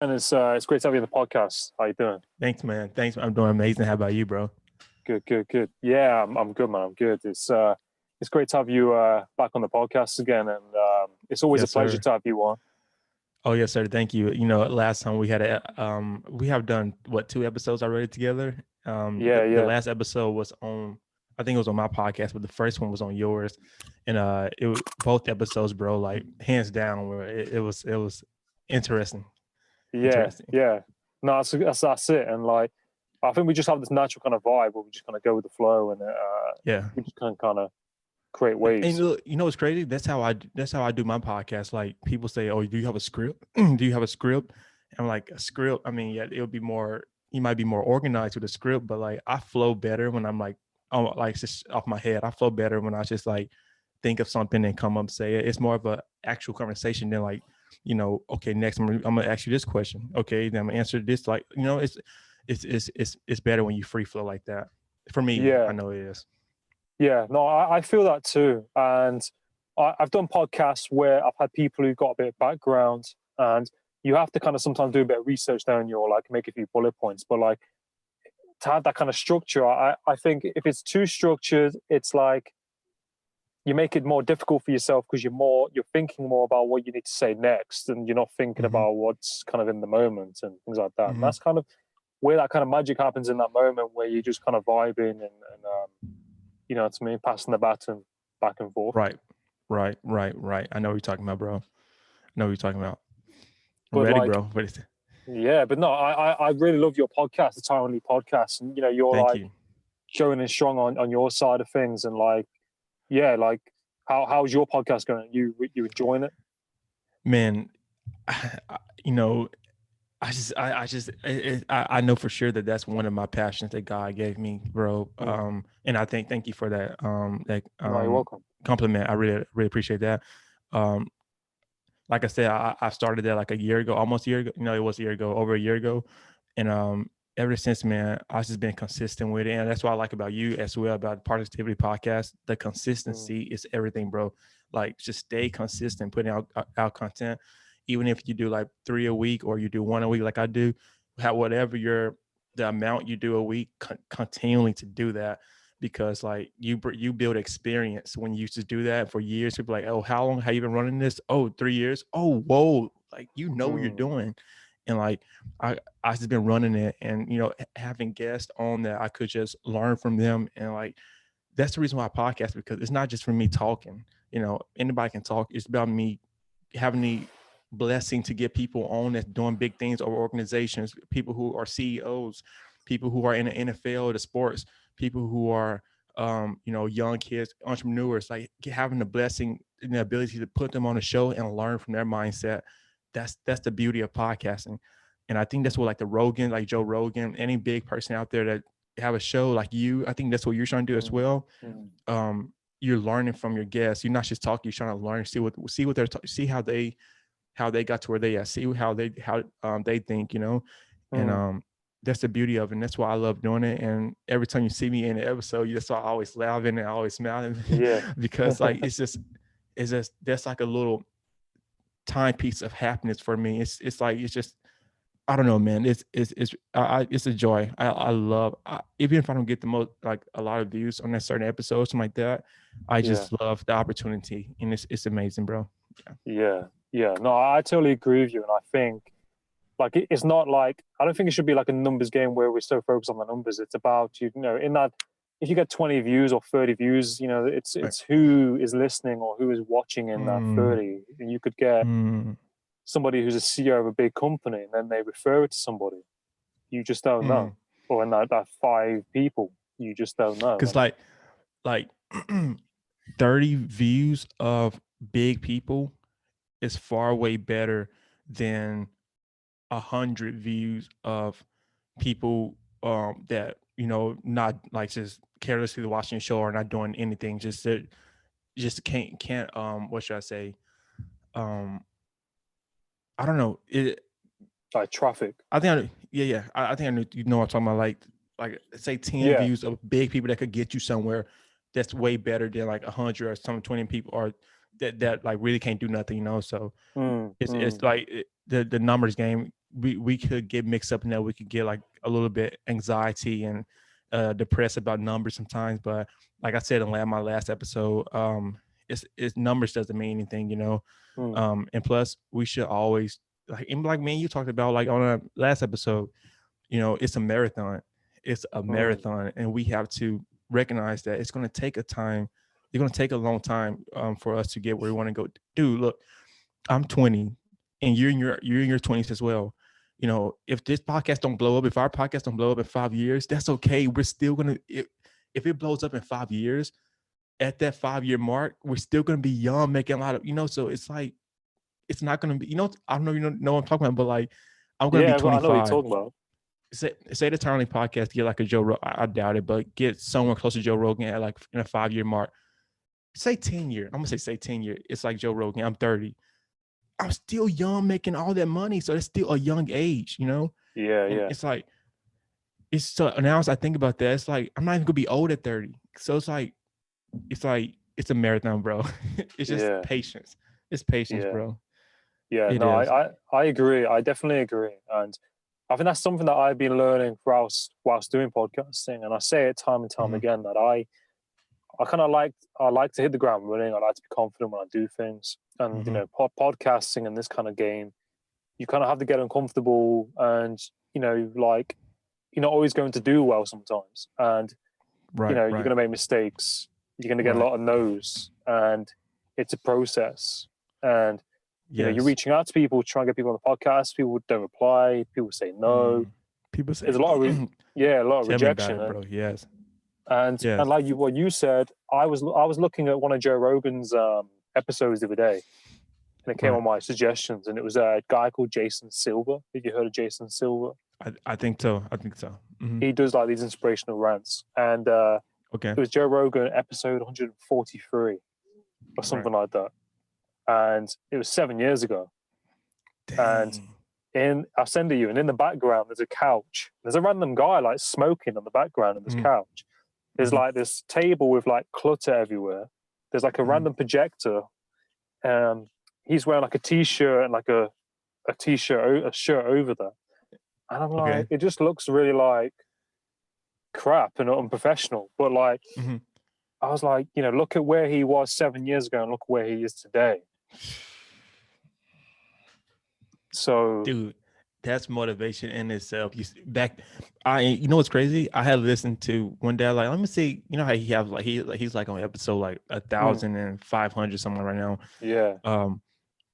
And it's great to have you on the podcast. How you doing? Thanks, man. Thanks. I'm doing amazing. How about you, bro? Good. Yeah, I'm good, man. I'm good. It's great to have you back on the podcast again, and it's always a Yes, pleasure sir. to have you on. Oh, yes, sir. Thank you. Last time we have done what, 2 episodes already together. The Yeah. last episode was on, I think it was on my podcast, but the first one was on yours, and both episodes, bro, like hands down, where it was interesting, interesting. Yeah. No, that's it. And like, I think we just have this natural kind of vibe where we just kind of go with the flow, and Yeah. we just kind of create And waves. look, what's crazy? That's how I do my podcast. Like people say, "Oh, do you have a script? Do you have a script?" And I'm like, a script. I mean, yeah, it'll be more. You might be more organized with a script, but like I flow better when I'm like, oh, like just off my head. I flow better when I just like think of something and come up and say it. It's more of a actual conversation than like, okay, next I'm gonna ask you this question. Okay, then I'm gonna answer this. Like, it's better when you free flow like that. For me, I Yeah, know it is. yeah. No, I feel that too. And I've done podcasts where I've had people who've got a bit of background, and you have to kind of sometimes do a bit of research down your like make a few bullet points. But like to have that kind of structure, I think if it's too structured, it's like you make it more difficult for yourself because you're thinking more about what you need to say next, and you're not thinking Hmm. about what's kind of in the moment and things like that. And Hmm. that's kind of where that kind of magic happens in that moment where you're just kind of vibing and you know what I mean, passing the baton back and forth. Right. Right. I know what you're talking about, bro. I know what you're talking about. I'm But ready, like, bro. What is it? yeah, but no, I really love your podcast, the Tyren Lee podcast, and you know you're Thank like you. showing and strong on your side of things, and like yeah, like how's your podcast going? You enjoying it? Man, I- you know, I know for sure that that's one of my passions that God gave me, bro. Mm. And I thank you for No, you're welcome. compliment. I really appreciate that. Um, like I said, I started that like a year ago, almost a year ago. It was a year ago, over a year ago, and ever since, man, I've just been consistent with it, and that's what I like about you as well about the Parrsitivity podcast. The Mm. consistency is everything, bro. Like just stay consistent, putting out content, even if you do like 3 a week or you do one a week, like I do. Whatever the amount you do a week, continually to do that because like you build experience when you just do that for years. People are like, oh, how long have you been running this? Oh, 3 years. Oh, whoa, like what you're Mm. doing. And like I just been running it, and having guests on that I could just learn from them. And like that's the reason why I podcast, because it's not just for me talking. Anybody can talk. It's about me having the blessing to get people on that's doing big things over organizations, people who are CEOs, people who are in the NFL, the sports, people who are young kids, entrepreneurs, like having the blessing and the ability to put them on a show and learn from their mindset. That's the beauty of podcasting. And I think that's what like the Rogan, like Joe Rogan, any big person out there that have a show like you, I think that's what you're trying to do as Mm. well. Mm. You're learning from your guests. You're not just talking, you're trying to learn, see what they're see how they got to where they at, see how they think, and Mm. that's the beauty of it. And that's why I love doing it. And every time you see me in an episode, you just saw I always laughing and I always smiling Yeah. because like it's just that's like a little timepiece of happiness for me. It's like it's just I don't know, man. It's a joy. I love even if I don't get the most like a lot of views on that certain episode, something like that. I Yeah. just love the opportunity, and it's amazing, bro. Yeah. Yeah. No, I totally agree with you, and I think like it's not like I don't think it should be like a numbers game where we're so focused on the numbers. It's about you know in that if you get 20 views or 30 views, you know Right. it's who is listening or who is watching in that Mm, 30, and you could get mm, somebody who's a CEO of a big company, and then they refer it to somebody you just don't know, mm. or in that five people you just don't know, Cause and like 30 views of big people is far way better than 100 views of people that not like just carelessly watching a show or not doing anything, just can't what should I say, um I don't know it. like traffic. I think I think I know, what I'm talking about, like say 10 Yeah. views of big people that could get you somewhere. That's way better than like 100 or some 20 people or that like really can't do nothing. So Mm, it's mm, like the numbers game. we could get mixed up in that. We could get like a little bit anxiety and depressed about numbers sometimes. But like I said in my last episode, it's numbers doesn't mean anything, you know. And plus, we should always like me and you talked about like on our last episode, you know, it's a marathon. It's a marathon, and we have to recognize that it's going to take a time. It's going to take a long time for us to get where we want to go. Dude, look, I'm 20, and you're in your 20s as well. You know, if this podcast don't blow up, if our podcast don't blow up in 5 years, that's okay. We're still gonna if it blows up in 5 years, at that 5-year mark, we're still gonna be young, making a lot of, you know. So it's like it's not gonna be, you know. I don't know, know what I'm talking about, but like I'm gonna be I know what 25. you're talking about. Say the Tyren Lee podcast get like a Joe Rogan. I doubt it, but get someone close to Joe Rogan at like in a 5-year mark. Say 10 year. I'm gonna say 10 year. It's like Joe Rogan. I'm 30. I'm still young, making all that money, so it's still a young age, you know. And it's like it's so now as I think about that, it's like I'm not even gonna be old at 30. So it's like it's a marathon, bro. It's just patience. It's patience, bro. Yeah, it no, is. I agree. I definitely agree. And I think that's something that I've been learning whilst doing podcasting. And I say it time and time again that I kind of like to hit the ground running. I like to be confident when I do things. And, you know, podcasting in this kind of game, you kind of have to get uncomfortable and, you know, like, you're not always going to do well sometimes. And, you know, you're going to make mistakes. You're going to get a lot of no's. And it's a process. And, you know, you're reaching out to people, trying to get people on the podcast. People don't reply. People say no. People say there's a lot of a lot of rejection, bro. Yes. And like what you said, I was looking at one of Joe Rogan's episodes the other day, and it came on my suggestions, and it was a guy called Jason Silver. Have you heard of Jason Silver? I think so. He does like these inspirational rants, and it was Joe Rogan episode 143 or something like that, and it was 7 years ago. Dang. And I'll send it you, and in the background there's a couch. There's a random guy like smoking on the background of this couch. There's like this table with like clutter everywhere. There's like a random projector. He's wearing like a t-shirt and like a shirt over that. And I'm like, it just looks really like crap and unprofessional. But like, I was like, you know, look at where he was 7 years ago and look where he is today. So, dude, that's motivation in itself. You know what's crazy? I had listened to one day, like, let me see, you know how he have like he's like on episode like 1,500 something right now. Yeah.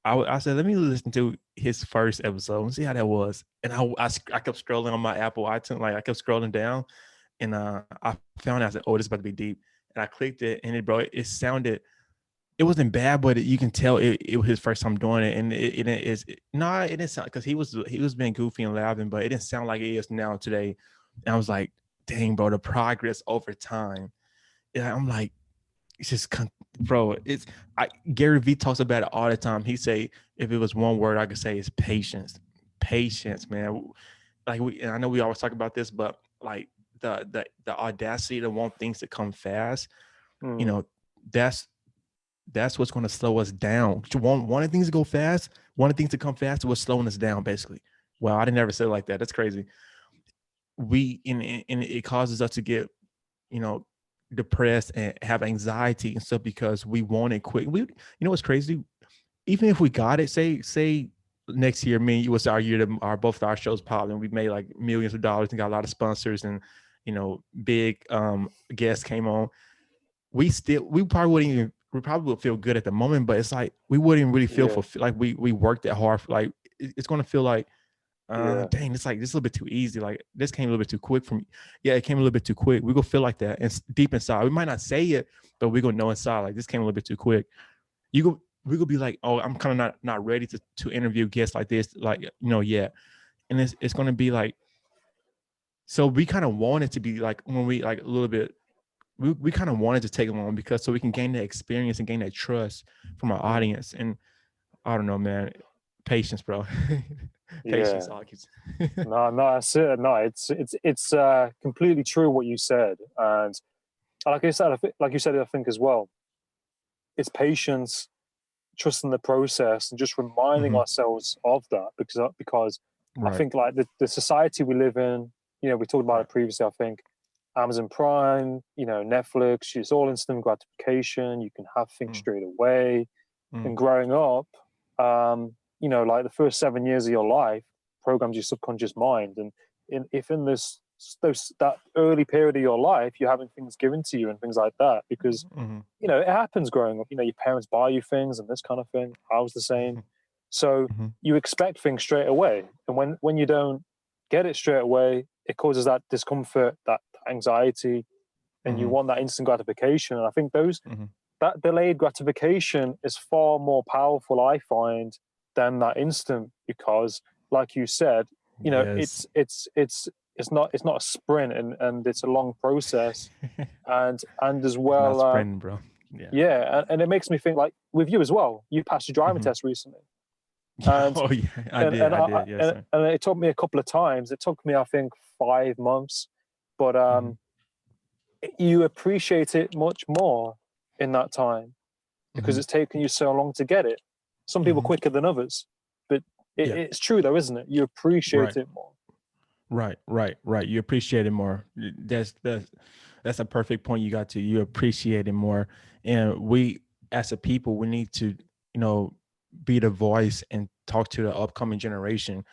I said, let me listen to his first episode and see how that was. And I kept scrolling on my Apple iTunes, like I kept scrolling down, and I found out, I said, oh, this is about to be deep. And I clicked it, and it wasn't bad, but you can tell it was his first time doing it, and it didn't sound, because he was being goofy and laughing, but it didn't sound like it is now today. And I was like, dang, bro, the progress over time. And I'm like, it's just, bro, Gary Vee talks about it all the time. He say, if it was one word I could say, it's patience. Patience, man. Like and I know we always talk about this, but like the audacity to want things to come fast, you know, that's what's going to slow us down. Wanting things to go fast, wanting things to come fast, was slowing us down, basically. Wow, I didn't ever say it like that. That's crazy. And it causes us to get, you know, depressed and have anxiety and stuff because we want it quick. You know what's crazy? Even if we got it, say next year, me and you was our year that both our shows popped and we made like millions of dollars and got a lot of sponsors and, you know, big guests came on. We probably would feel good at the moment, but it's like we wouldn't really feel like we worked that hard. Like it's going to feel like, dang, it's like this is a little bit too easy. Like this came a little bit too quick for me. Yeah, it came a little bit too quick. We're gonna feel like that, and deep inside, we might not say it, but we're gonna know inside like this came a little bit too quick. We're gonna be like, oh, I'm kind of not ready to interview guests like this, like, you know, yet. And it's gonna be like, so we kind of want it to be like when we like a little bit. We kind of wanted to take it on because so we can gain that experience and gain that trust from our audience. And I don't know, man, patience, bro. Patience. No, that's it. No, it's completely true what you said. And like you said, I think as well, it's patience, trusting the process, and just reminding ourselves of that because I Right. think like the society we live in, we talked about Right. it previously. I think Amazon Prime, Netflix, it's all instant gratification. You can have things Mm, straight away. mm, And growing up, like the first 7 years of your life programs your subconscious mind. And if in that early period of your life, you're having things given to you and things like that, because, mhm, it happens growing up, your parents buy you things and this kind of thing. I was the same. mhm, So mhm, you expect things straight away. And when you don't get it straight away, it causes that discomfort, that anxiety, and you mhm, want that instant gratification. And I think mhm. that delayed gratification is far more powerful, I find, than that instant, because, like you said, Yes. it's not a sprint, and it's a long process, and as It's not well, sprinting, bro. Yeah. yeah, and it makes me think, like, with you as well. You passed your driving Mhm. test recently, and Oh yeah, I and did. and I I, did. Yes, and, sir. and it took me a couple of times. It took me, I think, 5 months, but Mhm, you appreciate it much more in that time because mhm, it's taken you so long to get it. Some people mhm. quicker than others, but Yeah. it's true though, isn't it? You appreciate Right. it more. Right. Right. Right. You appreciate it more. That's a perfect point you got to. You appreciate it more, and we, as a people, we need to, you know, be the voice and talk to the upcoming generation,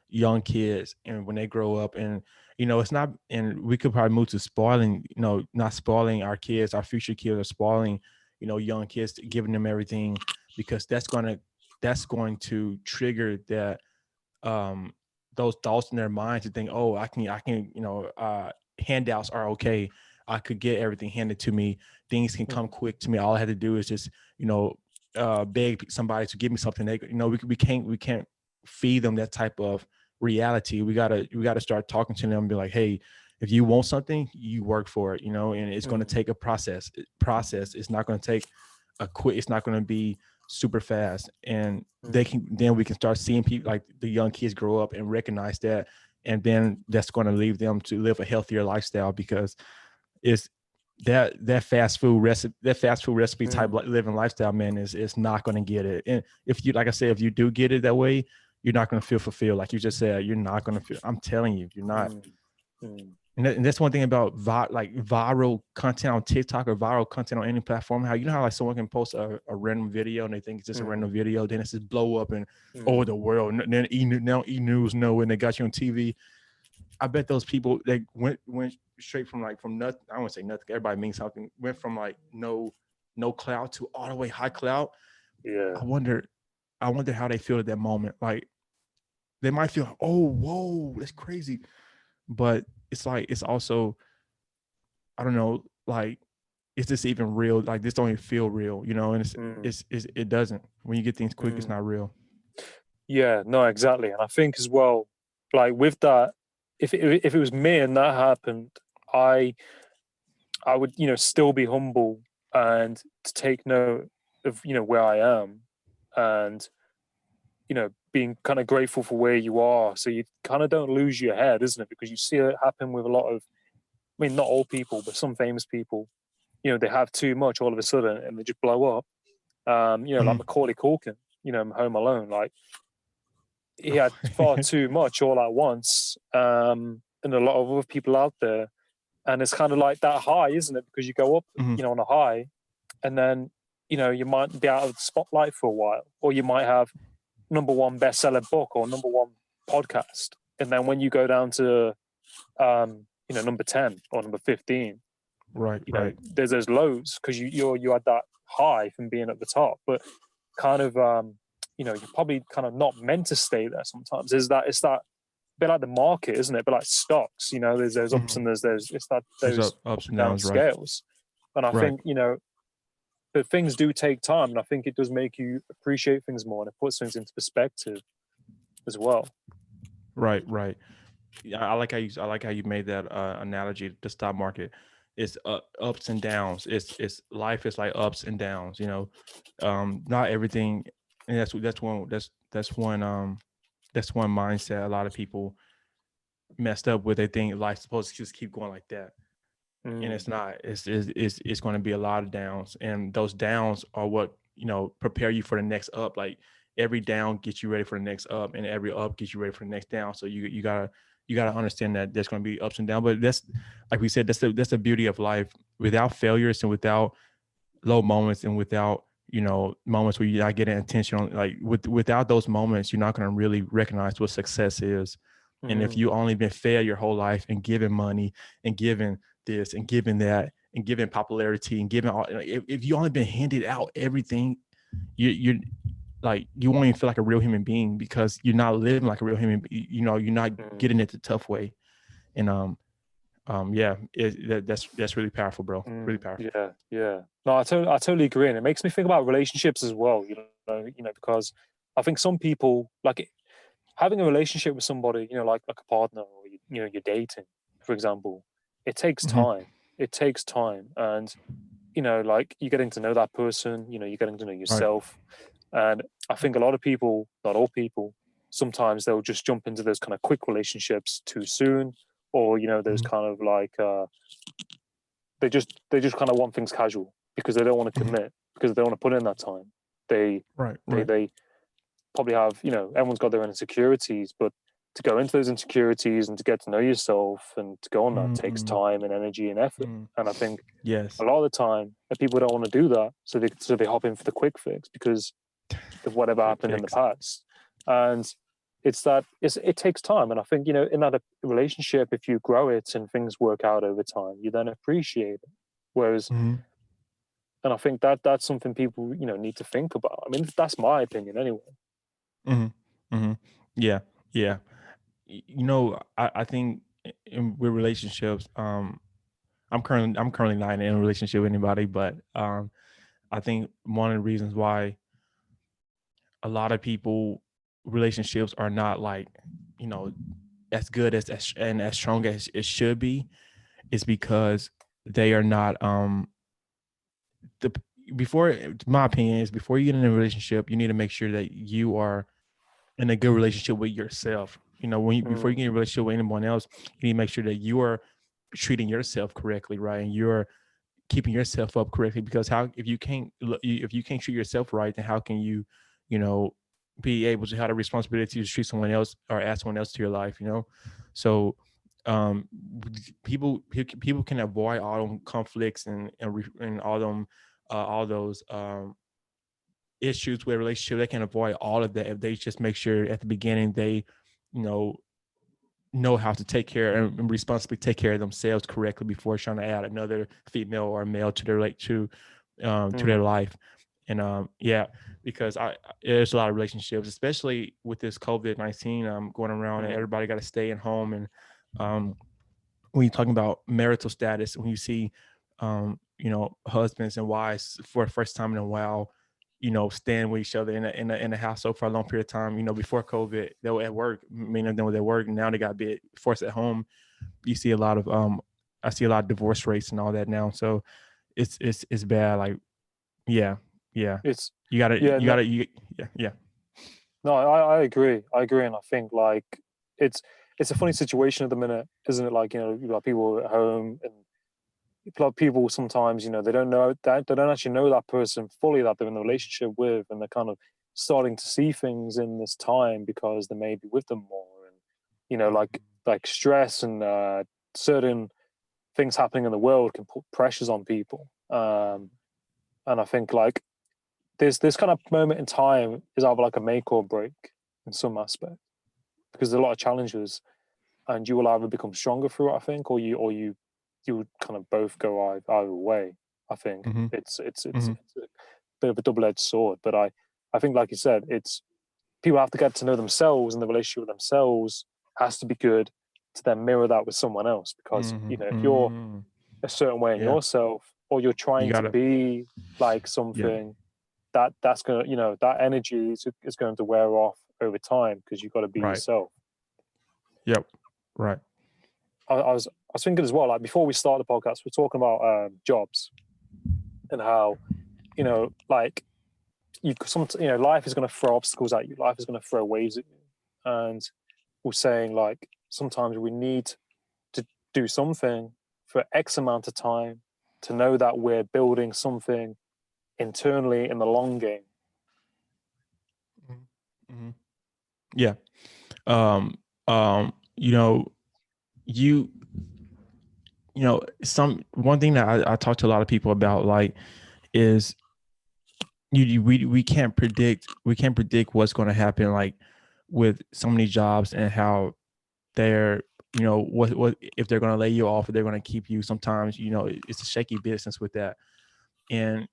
young kids, and when they grow up, and it's not, and we could probably move to spoiling, not spoiling our kids, our future kids, or spoiling, young kids, giving them everything, because that's going to trigger that, um those thoughts in their minds to think, oh, I can, handouts are okay. I could get everything handed to me. Things can come Mhm. quick to me. All I had to do is just, beg somebody to give me something. We can't feed them that type of reality. We gotta start talking to them and be like, hey, if you want something, you work for it, and it's going to Mhm. take a process. It's not going to take a quick, it's not going to be super fast. And Mhm. then we can start seeing people, like the young kids, grow up and recognize that, and then that's going to leave them to live a healthier lifestyle, because it's that fast food recipe type Mhm. living lifestyle, man, is not going to get it. And if you, like I said, if you do get it that way, you're not going to feel fulfilled. Like you just said, you're not going to feel, I'm telling you, you're not. Mhm. Mhm. And that's one thing about viral content on TikTok, or viral content on any platform. How, how like someone can post a random video and they think it's just a random Mhm. video, then it's just blow up and over Mhm. the world. And then E News know, and they got you on TV. I bet those people, they went straight from, like, from nothing. I don't want to say nothing. Everybody means something. Went from, like, no cloud to all the way high cloud. Yeah. I wonder how they feel at that moment. Like, they might feel, oh, whoa, that's crazy. But it's like, it's also, I don't know, like, is this even real? Like, this don't even feel real, and Mhm. it doesn't. When you get things quick, it's Mhm. not real. Yeah. No, exactly. And I think as well, like with that, if it was me and that happened, I I would, still be humble and to take note of, where I am, and, being kind of grateful for where you are. So you kind of don't lose your head, isn't it? Because you see it happen with a lot of, I mean, not all people, but some famous people, they have too much all of a sudden and they just blow up. Like Mhm. Macaulay Culkin, Home Alone, like he had far too much all at once. And a lot of other people out there. And it's kind of like that high, isn't it? Because you go up, Mhm. on a high, and then you might be out of the spotlight for a while, or you might have number one bestseller book or number one podcast, and then when you go down to number 10 or number 15, Right, right. there's those lows because you had that high from being at the top, but kind of you're probably kind of not meant to stay there. Sometimes is that it's that bit like the market, isn't it? But like stocks, there's those ups Mhm. and there's it's that There's those up ups and and down downs, right? scales. And I Right. think but things do take time, and I think it does make you appreciate things more, and it puts things into perspective as well. Right, right. Yeah, I like how you made that analogy. The stock market, it's ups and downs. It's life is like ups and downs. Not everything, and that's one mindset a lot of people messed up with. They think life's supposed to just keep going like that, and Mm, it's not. It's going to be a lot of downs, and those downs are what prepare you for the next up. Like, every down gets you ready for the next up, and every up gets you ready for the next down. So you gotta understand that there's going to be ups and downs. But that's, like we said, that's the beauty of life. Without failures and without low moments and without, moments where you're not getting attention on, like without those moments, you're not going to really recognize what success is. And if you only been fed your whole life and given money and given this and given that and given popularity and given all, if you only been handed out everything, you're like, you won't even feel like a real human being, because you're not living like a real human. You're not getting it the tough way. And yeah, that's really powerful, bro. Really powerful. Yeah. No, I totally agree, and it makes me think about relationships as well. Because I think some people, like, having a relationship with somebody, like a partner, or you're dating, for example, it takes Mm-hmm. time. It takes time, and like, you're getting to know that person. You're getting to know Right. yourself, and I think a lot of people, not all people, sometimes they'll just jump into those kind of quick relationships too soon, or those Mm-hmm. kind of like they just kind of want things casual because they don't want to Mm-hmm. commit, because they don't want to put in that time. They Right. they Right. they probably have, everyone's got their own insecurities, but to go into those insecurities and to get to know yourself and to go on that takes Mm-hmm. time and energy and effort. Mm-hmm. And I think a Yes. lot of the time that people don't want to do that, so they hop in for the quick fix because of whatever Quick happened in the fix. past. And it takes time. And I think, in that relationship, if you grow it and things work out over time, you then appreciate it. Whereas, Mm-hmm. and I think that's something people, need to think about. I mean, that's my opinion anyway. Mm-hmm. Mm-hmm. Yeah. Yeah. I think with relationships, I'm currently not in a relationship with anybody, but I think one of the reasons why a lot of people relationships are not, like, you know as good and as strong as it should be, is because they are not the before my opinion is, before you get in a relationship, you need to make sure that you are in a good relationship with yourself. Before you Mm, get in a relationship with anyone else, you need to make sure that you are treating yourself correctly, right? And you're keeping yourself up correctly, because how if you can't treat yourself right, then how can you know be able to have the responsibility to treat someone else or add someone else to your life, so um people can avoid all them conflicts and all those issues with relationship. They can avoid all of that if they just make sure at the beginning they you know how to take care and responsibly take care of themselves correctly before trying to add another female or male to their to their mm, life. And yeah, because there's a lot of relationships, especially with this COVID-19 going around, and mm, everybody got to stay at home. And um, when you're talking about marital status, when you see husbands and wives for the first time in a while, staying with each other in a household for a long period of time. Before COVID, they were at work, many of them were at work, and now they got to be forced at home. You see a lot of I see a lot of divorce rates and all that now. So it's bad. Like, yeah, yeah. it's You gotta yeah, you no, gotta you yeah, yeah. no, I agree, and I think, like, it's it's a funny situation at the minute, isn't it? Like, you've got people at home, and a lot of people sometimes, they don't actually know that person fully that they're in a relationship with, and they're kind of starting to see things in this time because they may be with them more, and like stress and certain things happening in the world can put pressures on people. And I think, like, this kind of moment in time is either like a make or break in some aspect, because there's a lot of challenges, and you will either become stronger through it, I think, or you would kind of both go either way. I think Mm-hmm. it's Mm-hmm. a bit of a double edged sword, but I think, like you said, it's people have to get to know themselves, and the relationship with themselves has to be good to then mirror that with someone else. Because Mm-hmm. if you're Mm-hmm. a certain way in Yeah, yourself, or you're you trying to gotta. be like Yeah. something, that's gonna, that energy is going to wear off over time, because you've got to be Right. yourself. Yep. Right. I was thinking as well, like, before we start the podcast, we're talking about jobs, and how, like, life is going to throw obstacles at you, life is going to throw waves at you, and we're saying, like, sometimes we need to do something for X amount of time to know that we're building something internally in the long game. Mm-hmm. Yeah. Um, you know, you some one thing that I talk to a lot of people about, like, is we can't predict what's going to happen, like, with so many jobs, and how they're, what if they're going to lay you off, or they're going to keep you. Sometimes, it's a shaky business with that. And,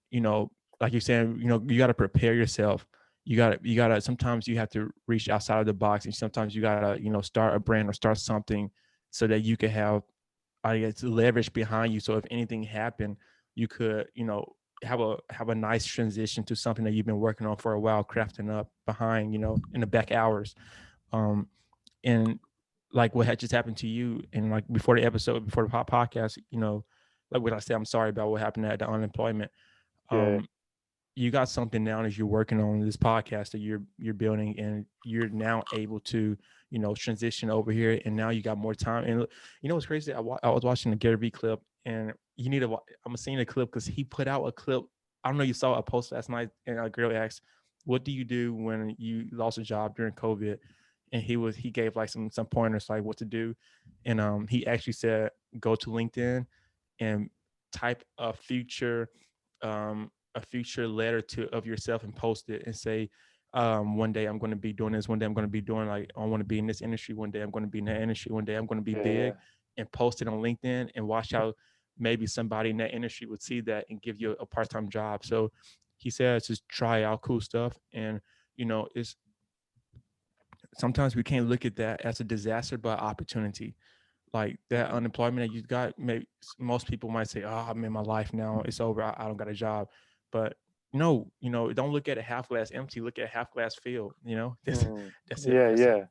like you're saying, you got to prepare yourself. You got to sometimes you have to reach outside of the box, and sometimes you got to, start a brand or start something, so that you can have, I guess, leverage behind you. So if anything happened, you could, have a nice transition to something that you've been working on for a while, crafting up behind, in the back hours. Um, and like what had just happened to you, and like before the episode, before the podcast, like what I said, I'm sorry about what happened at the unemployment. Yeah, Um, you got something now as you're working on this podcast that you're building, and you're now able to, transition over here, and now you got more time. And what's crazy, I was watching the Gary Vee clip, and I'm seeing a clip because he put out a clip. I don't know, you saw a post last night, and a girl asked, what do you do when you lost a job during COVID? And he gave like some pointers, like what to do. And he actually said, go to LinkedIn and type a future letter of yourself, and post it, and say, one day I'm going to be doing this, one day I'm going to be doing, like, I want to be in this industry, one day I'm going to be in that industry, one day I'm going to be yeah, big, and post it on LinkedIn, and watch how maybe somebody in that industry would see that and give you a part-time job. So he says, just try out cool stuff. And it's sometimes we can't look at that as a disaster, but opportunity. Like that unemployment that you got, maybe most people might say, oh, I'm in my life now, it's over, I don't got a job. But no, don't look at it half glass empty, look at half glass filled. that's mm, that's it, yeah, that's it. yeah,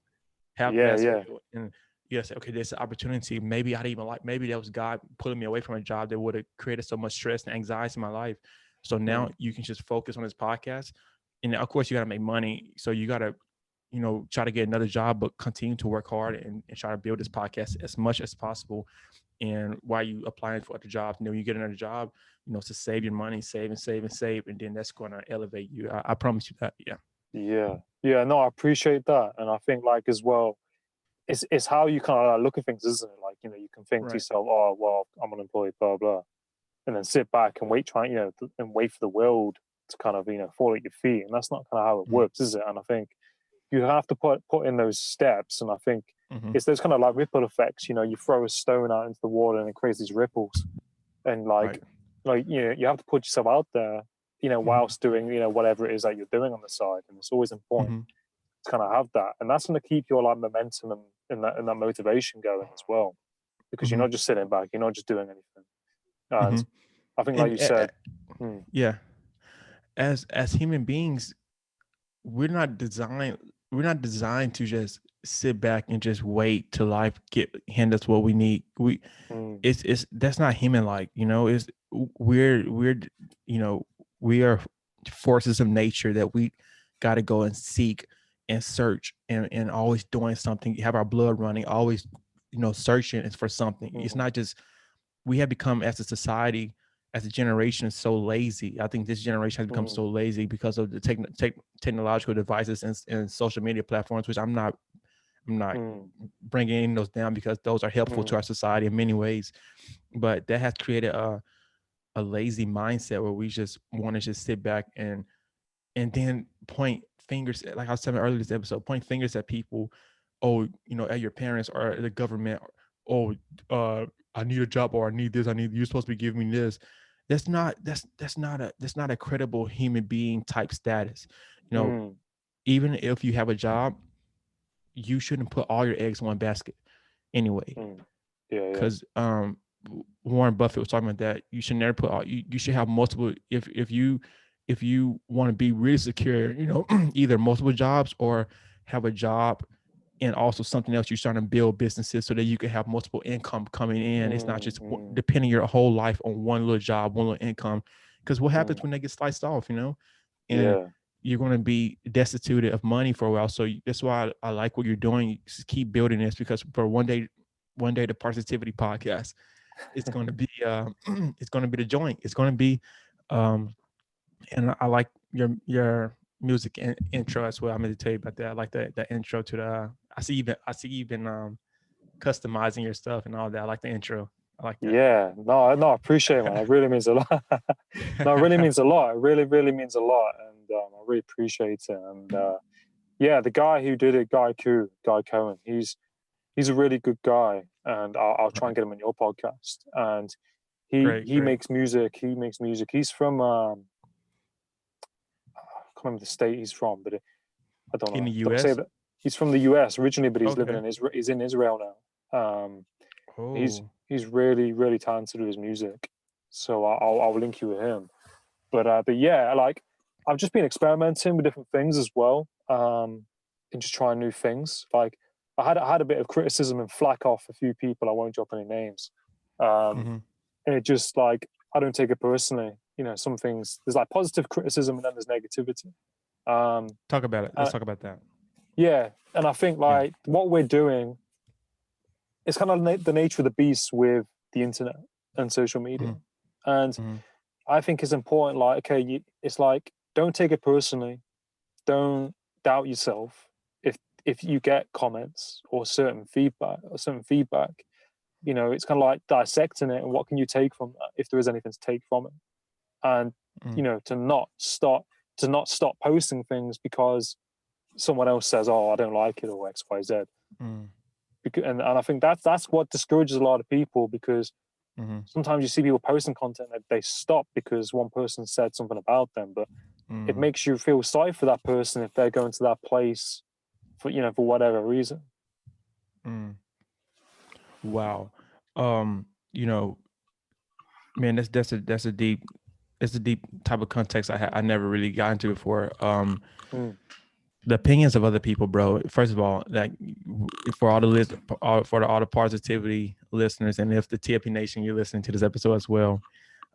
Half yeah, glass yeah, filled. And you say, okay, there's an opportunity, maybe I didn't even like, maybe that was God pulling me away from a job that would have created so much stress and anxiety in my life. So now mm, you can just focus on this podcast. And of course you got to make money, so you got to, try to get another job, but continue to work hard, and try to build this podcast as much as possible. And while you applying for other jobs, you get another job, to save your money, save and save and save, and then that's going to elevate you. I promise you that. Yeah. yeah, yeah. No, I appreciate that, and I think like as well, it's how you kind of look at things, isn't it? Like you can think to Right. yourself, oh well, I'm unemployed, blah blah, and then sit back and wait, try and wait for the world to kind of fall at your feet, and that's not kind of how it Mm-hmm. works, is it? And I think you have to put in those steps, and I think Mm-hmm. it's those kind of like ripple effects. You throw a stone out into the water and it creates these ripples, and Right. you have to put yourself out there, Mm-hmm. whilst doing whatever it is that you're doing on the side, and it's always important Mm-hmm. to kind of have that, and that's going to keep your like momentum and that motivation going as well, because you're Mm-hmm. not just sitting back, you're not just doing anything, Mm-hmm. and I think like And you said, hmm, yeah, as human beings, we're not designed we're not designed to just sit back and just wait till life hand us what we need. hmm, It's That's not human like. It's we're you know we are forces of nature that we got to go and seek and search, and always doing something, have our blood running, always searching for something. It's hmm, not just, we have become, as a society, as a generation, so lazy. I think this generation has become hmm, so lazy because of the technological devices and social media platforms, which I'm not hmm, bringing those down, because those are helpful to hmm, our society in many ways. But that has created a lazy mindset where we just want to just sit back and then point fingers, like I was saying earlier this episode, point fingers at people. Oh, at your parents or the government. Oh, I need a job, or I need this, you're supposed to be giving me this. That's not a credible human being type status. you know hmm, Even if you have a job, you shouldn't put all your eggs in one basket anyway. hmm. Yeah, yeah, Because Warren Buffett was talking about that. You should never put all. You should have multiple. If you want to be really secure, either multiple jobs, or have a job and also something else. You're starting to build businesses so that you can have multiple income coming in. It's not hmm, just hmm, depending your whole life on one little job, one little income. Because what hmm. happens when they get sliced off? And Yeah, you're going to be destitute of money for a while. So that's why I like what you're doing. You just keep building this, because for one day the Parrsitivity podcast, it's going to be it's going to be the joint. It's going to be, and I like your music intro as well. I'm going to tell you about that. I like the intro to the. I see you've been customizing your stuff and all that. I like the intro. I like that. Yeah, no, no, I appreciate it, man. It really means a lot. No, it really means a lot. It really, really means a lot, and I really appreciate it. And yeah, the guy who did it, Guy Cohen, he's a really good guy, and I'll try and get him on your podcast. And Great, he great. makes music. He makes music. He's from I can't remember the state he's from, but I don't In know. the Don't say U.S. that. He's from the U.S. originally, but he's living Okay. in Israel. He's in Israel now. He's Oh, he's really really talented with his music. So I'll link you with him. But yeah, like I've just been experimenting with different things as well, and just trying new things. Like I had a bit of criticism and flack off a few people. I won't drop any names, um, hmm. and it just like I don't take it personally. You know, some things there's like positive criticism and then there's negativity. Um, Talk about it. Let's and talk about that. yeah, and I think Yeah. like what we're doing is kind of the nature of the beast with the internet and social media, Hmm. and Hmm. I think it's important. Like, okay, it's like don't take it personally. Don't doubt yourself if you get comments or certain feedback. You know, it's kind of like dissecting it and what can you take from that if there is anything to take from it, and Mm. you know, to not stop posting things because someone else says, "Oh, I don't like it" or X, Y, Z. Mm. And I think that's what discourages a lot of people because Hmm. sometimes you see people posting content that they stop because one person said something about them, but it Mm. makes you feel sorry for that person if they're going to that place for for whatever reason. Mm. Wow. You know, man, that's a deep, it's a deep type of context I never really got into before. Mm, The opinions of other people, bro. First of all, like for all the all the positivity listeners, and if the TFP Nation you're listening to this episode as well,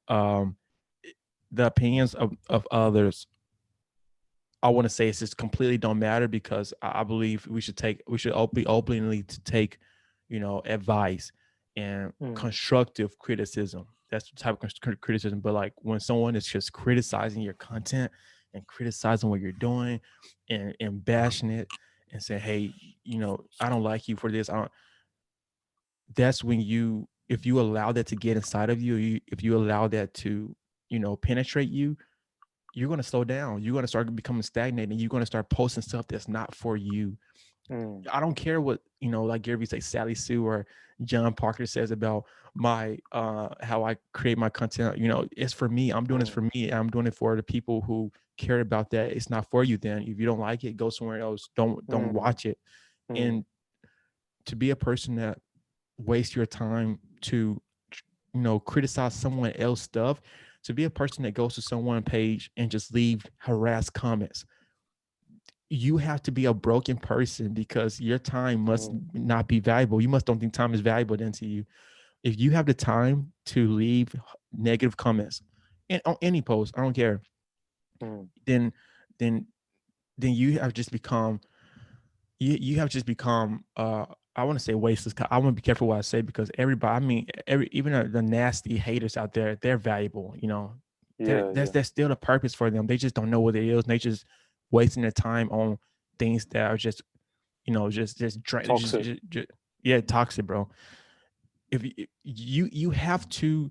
um, the opinions of others, I want to say it's just completely don't matter because I believe we should be openly to take, advice and mm, constructive criticism. That's the type of criticism. But like when someone is just criticizing your content and criticizing what you're doing and bashing it and saying, hey, I don't like you for this. That's when if you allow that to get inside of you, if you allow that to, penetrate you, you're going to slow down. You're going to start becoming stagnated. You're going to start posting stuff that's not for you. mm, I don't care what, like Gary say, Sally Sue or John Parker says about my, how I create my content. It's for me. I'm doing this mm, for me. I'm doing it for the people who care about that. It's not for you. Then if you don't like it, go somewhere else. Don't mm, watch it. mm, And to be a person that wastes your time to criticize someone else stuff, to be a person that goes to someone page and just leave harass comments, you have to be a broken person because your time must mm, not be valuable. You must don't think time is valuable then to you. If you have the time to leave negative comments and on any post, I don't care, mm, then then then you have just become you have just become I want to say wasteless. I want to be careful what I say because everybody, I mean, even the nasty haters out there, they're valuable. yeah, yeah, That's still the purpose for them. They just don't know what it is. And they just wasting their time on things that are just, toxic. yeah, toxic, bro. If you have to,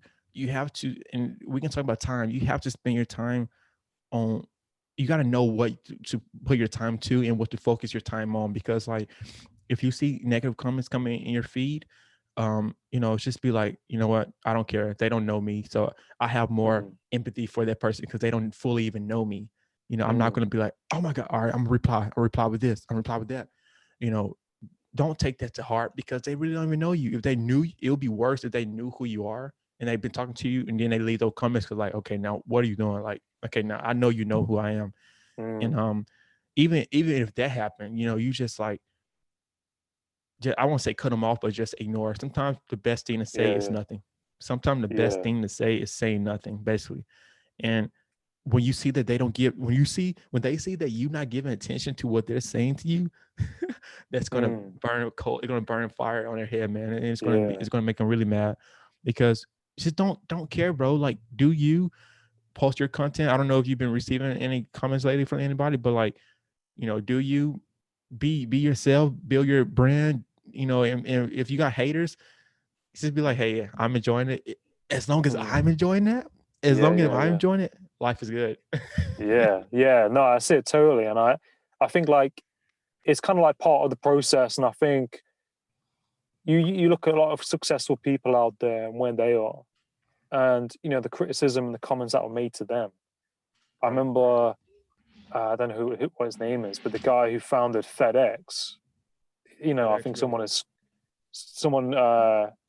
and we can talk about time. You have to spend your time on. You got to know what to put your time to and what to focus your time on because, like, if you see negative comments coming in your feed, it's just be like, you know what? I don't care. They don't know me. So I have more Mm, empathy for that person because they don't fully even know me. I'm not mm, going to be like, oh my God, all right, I'm reply. I'll reply with this. I'll reply with that. You know, don't take that to heart because they really don't even know you. If they knew, it would be worse if they knew who you are and they've been talking to you and then they leave those comments because like, okay, now what are you doing? Like, okay, now I know you know who I am. And mm, even if that happened, you just like, I won't say cut them off, but just ignore. Sometimes the best thing to say is yeah, nothing. Sometimes the best yeah, thing to say is saying nothing, basically. And when you see that they don't give, when they see that you're not giving attention to what they're saying to you, that's gonna mm, burn coal. It's gonna burn fire on their head, man, and yeah, it's gonna make them really mad because just don't care, bro. Like, do you? post your content. I don't know if you've been receiving any comments lately from anybody, but like, do you be yourself, build your brand, and if you got haters, just be like, hey, I'm enjoying it. As long as I'm enjoying that, as long as I'm enjoying it, life is good. Yeah. No, I see it totally. And I think like it's kind of like part of the process. And I think you look at a lot of successful people out there and where they are, and the criticism and the comments that were made to them. I remember, I don't know what his name is, but the guy who founded FedEx. I think someone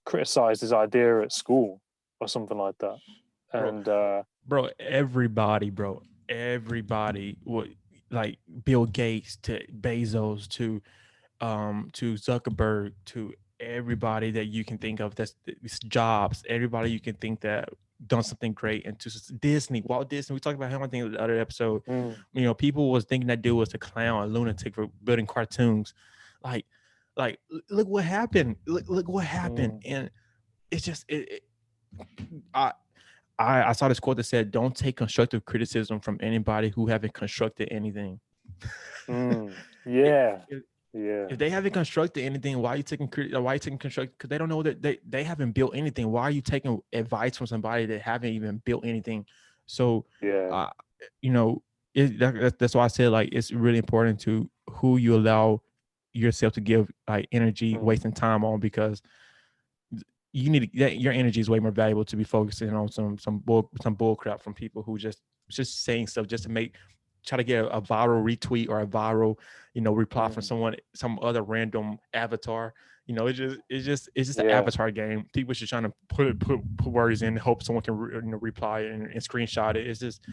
criticized his idea at school or something like that. And everybody would, like Bill Gates to Bezos to Zuckerberg to everybody that you can think of, that's Jobs, everybody you can think that done something great, and to Disney, Walt Disney. We talked about him, I think, in the other episode. People was thinking that dude was a clown, a lunatic for building cartoons. Like look what happened. Look what happened. And it's just I saw this quote that said, "Don't take constructive criticism from anybody who haven't constructed anything." Yeah. If they haven't constructed anything, why are you taking construct? Because they don't know that they haven't built anything. Why are you taking advice from somebody that haven't even built anything? So, that's why I said, like, it's really important to who you allow yourself to give like energy, wasting time on, because you need your energy is way more valuable to be focusing on some bull crap from people who just saying stuff just to try to get a viral retweet or a viral reply from some other random avatar. It's just an avatar game. People just trying to put words in, hope someone can reply and screenshot it. It's just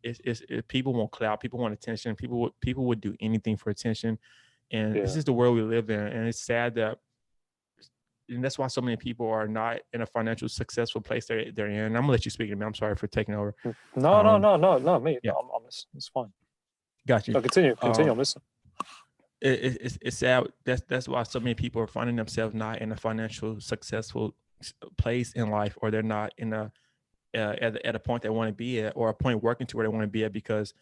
it's people want clout, people want attention, people would do anything for attention, and this is the world we live in. And it's sad that, and that's why so many people are not in a financial successful place they're in. I'm gonna let you speak to me. I'm sorry for taking over. No, me. Yeah. I'm listening. It's fine. Got you. So continue. I'm listening. It's sad. That's why so many people are finding themselves not in a financial successful place in life, or they're not in at a point they want to be at, or a point working to where they want to be at, because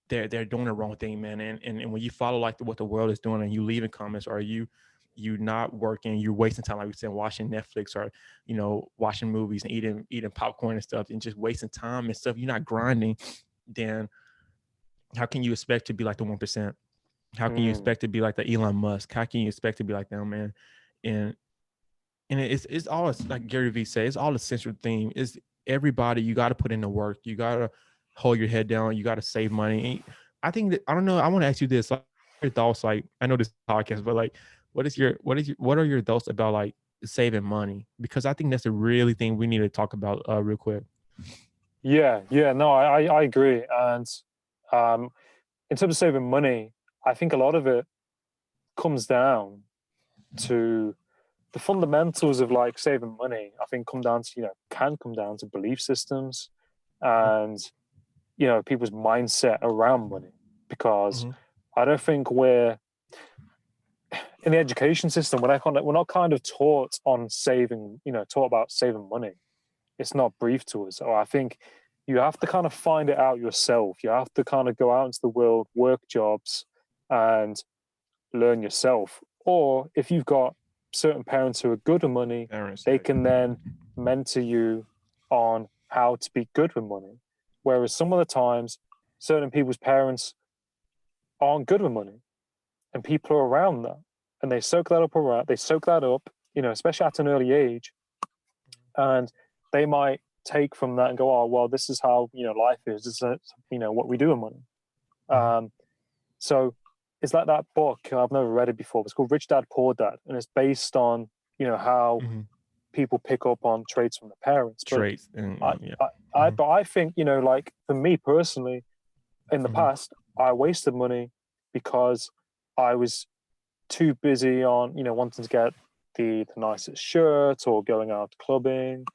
they're doing the wrong thing, man. And when you follow like what the world is doing, and you leave in comments, or you not working, you're wasting time, like we said, watching Netflix, or watching movies and eating popcorn and stuff, and just wasting time and stuff, you're not grinding, then how can you expect to be like the 1%? How can you expect to be like the Elon Musk? How can you expect to be like them, man? And it's all, like Gary Vee said, it's all the central theme is everybody. You got to put in the work. You got to hold your head down. You got to save money. And I think that, I don't know, I want to ask you this, like, your thoughts, like, I know this podcast, but like, what are your thoughts about like saving money? Because I think that's a really thing we need to talk about real quick. Yeah. No, I agree. And in terms of saving money, I think a lot of it comes down to the fundamentals of like saving money. I think can come down to belief systems and people's mindset around money, because I don't think we're in the education system, we're not kind of taught on saving, taught about saving money. It's not briefed to us. Or I think you have to kind of find it out yourself. You have to kind of go out into the world, work jobs, and learn yourself. Or if you've got certain parents who are good with money, they can then mentor you on how to be good with money. Whereas some of the times, certain people's parents aren't good with money, and people are around that, and they soak that up, especially at an early age, and they might take from that and go, oh well, this is how life is. This is what we do with money. So it's like that book. I've never read it before. It's called Rich Dad Poor Dad, and it's based on how people pick up on traits from their parents. Traits, but I think like for me personally, in the past, I wasted money because I was too busy on wanting to get the nicest shirt, or going out clubbing,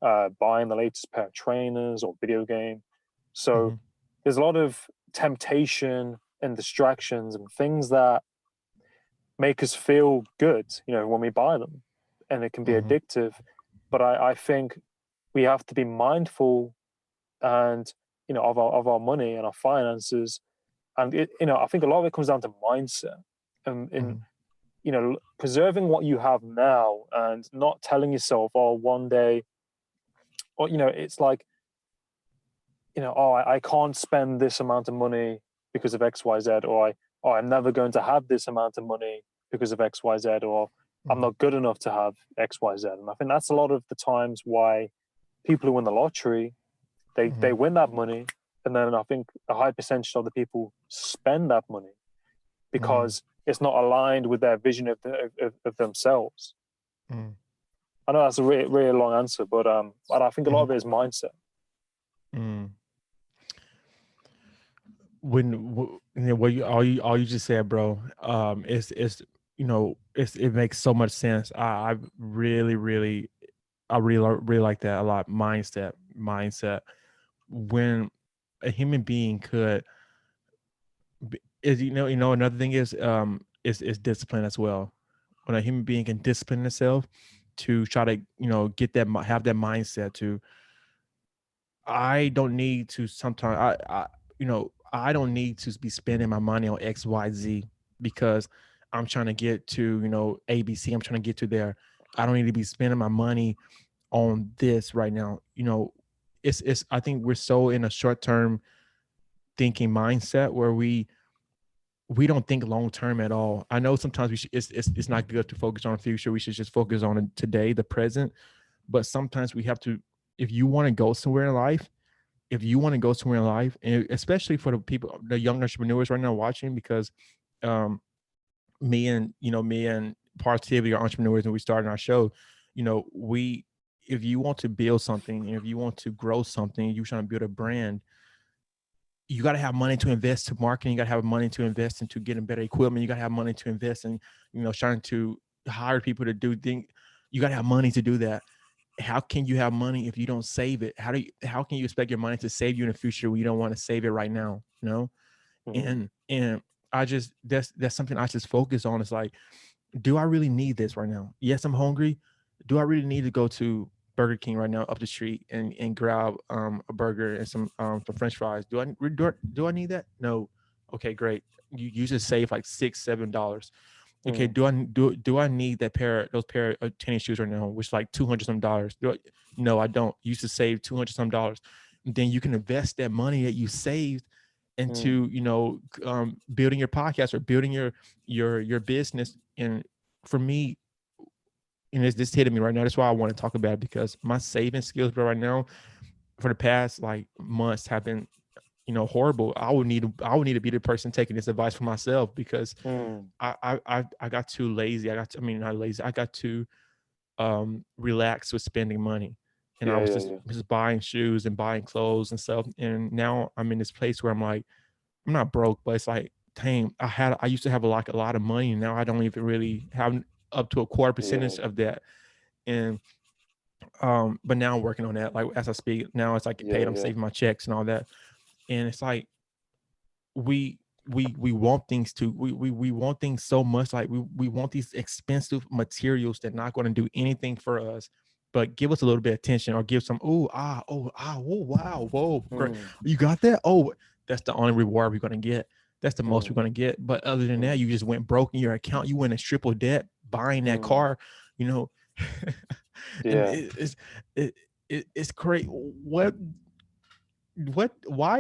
buying the latest pair of trainers or video game. So there's a lot of temptation and distractions and things that make us feel good, when we buy them, and it can be addictive. But I think we have to be mindful and of our money and our finances. And I think a lot of it comes down to mindset, and in preserving what you have now, and not telling yourself, oh, one day, or it's like, oh, I can't spend this amount of money because of XYZ, or I'm never going to have this amount of money because of XYZ, or I'm not good enough to have XYZ. And I think that's a lot of the times why people who win the lottery, they win that money, and then I think a high percentage of the people spend that money because it's not aligned with their vision of themselves. I know that's a really, really long answer, but I think a lot of it is mindset. All you just said, bro, it makes so much sense. I really like that a lot. Mindset. When a human being could, is another thing is discipline as well. When a human being can discipline itself to try to get that, have that mindset to, I don't need to sometimes I don't need to be spending my money on XYZ because I'm trying to get to ABC. I'm trying to get to there. I don't need to be spending my money on this right now. It's I think we're so in a short-term thinking mindset where we don't think long term at all. I know sometimes we should, it's not good to focus on the future. We should just focus on today, the present. But sometimes we have to, if you want to go somewhere in life, and especially for the people, the young entrepreneurs right now watching, because me and Parrsitivity are entrepreneurs, and we started our show. If you want to build something, if you want to grow something, you're trying to build a brand, you got to have money to invest to marketing. You got to have money to invest into getting better equipment. You got to have money to invest in, trying to hire people to do things. You got to have money to do that. How can you have money if you don't save it? How can you expect your money to save you in the future when you don't want to save it right now? And I just, that's something I just focus on. It's like, do I really need this right now? Yes, I'm hungry. Do I really need to go to Burger King right now up the street and grab a burger and some French fries? Do I need that? No. Okay, great. You just save like $6-7. Okay, do I need those pair of tennis shoes right now, which is like $200 some dollars? No, I don't. You used to save $200 some dollars. Then you can invest that money that you saved into building your podcast or building your business. And for me, and this hitting me right now. That's why I want to talk about it, because my saving skills, bro, right now, for the past like months have been, horrible. I would need to be the person taking this advice for myself, because I got too lazy. Not lazy. I got too relaxed with spending money, and I was just buying shoes and buying clothes and stuff. And now I'm in this place where I'm like, I'm not broke, but it's like, dang, I used to have a lot of money, and now I don't even really have up to a quarter percentage of that. And but now I'm working on that. Like as I speak, now as I get paid, I'm saving my checks and all that. And it's like we want things we want things so much. Like we want these expensive materials that are not going to do anything for us, but give us a little bit of attention, or give some whoa, wow, whoa, great. You got that? Oh, that's the only reward we're going to get. That's the most we're going to get. But other than that, you just went broke in your account. You went in triple debt buying that car, and it's crazy. Why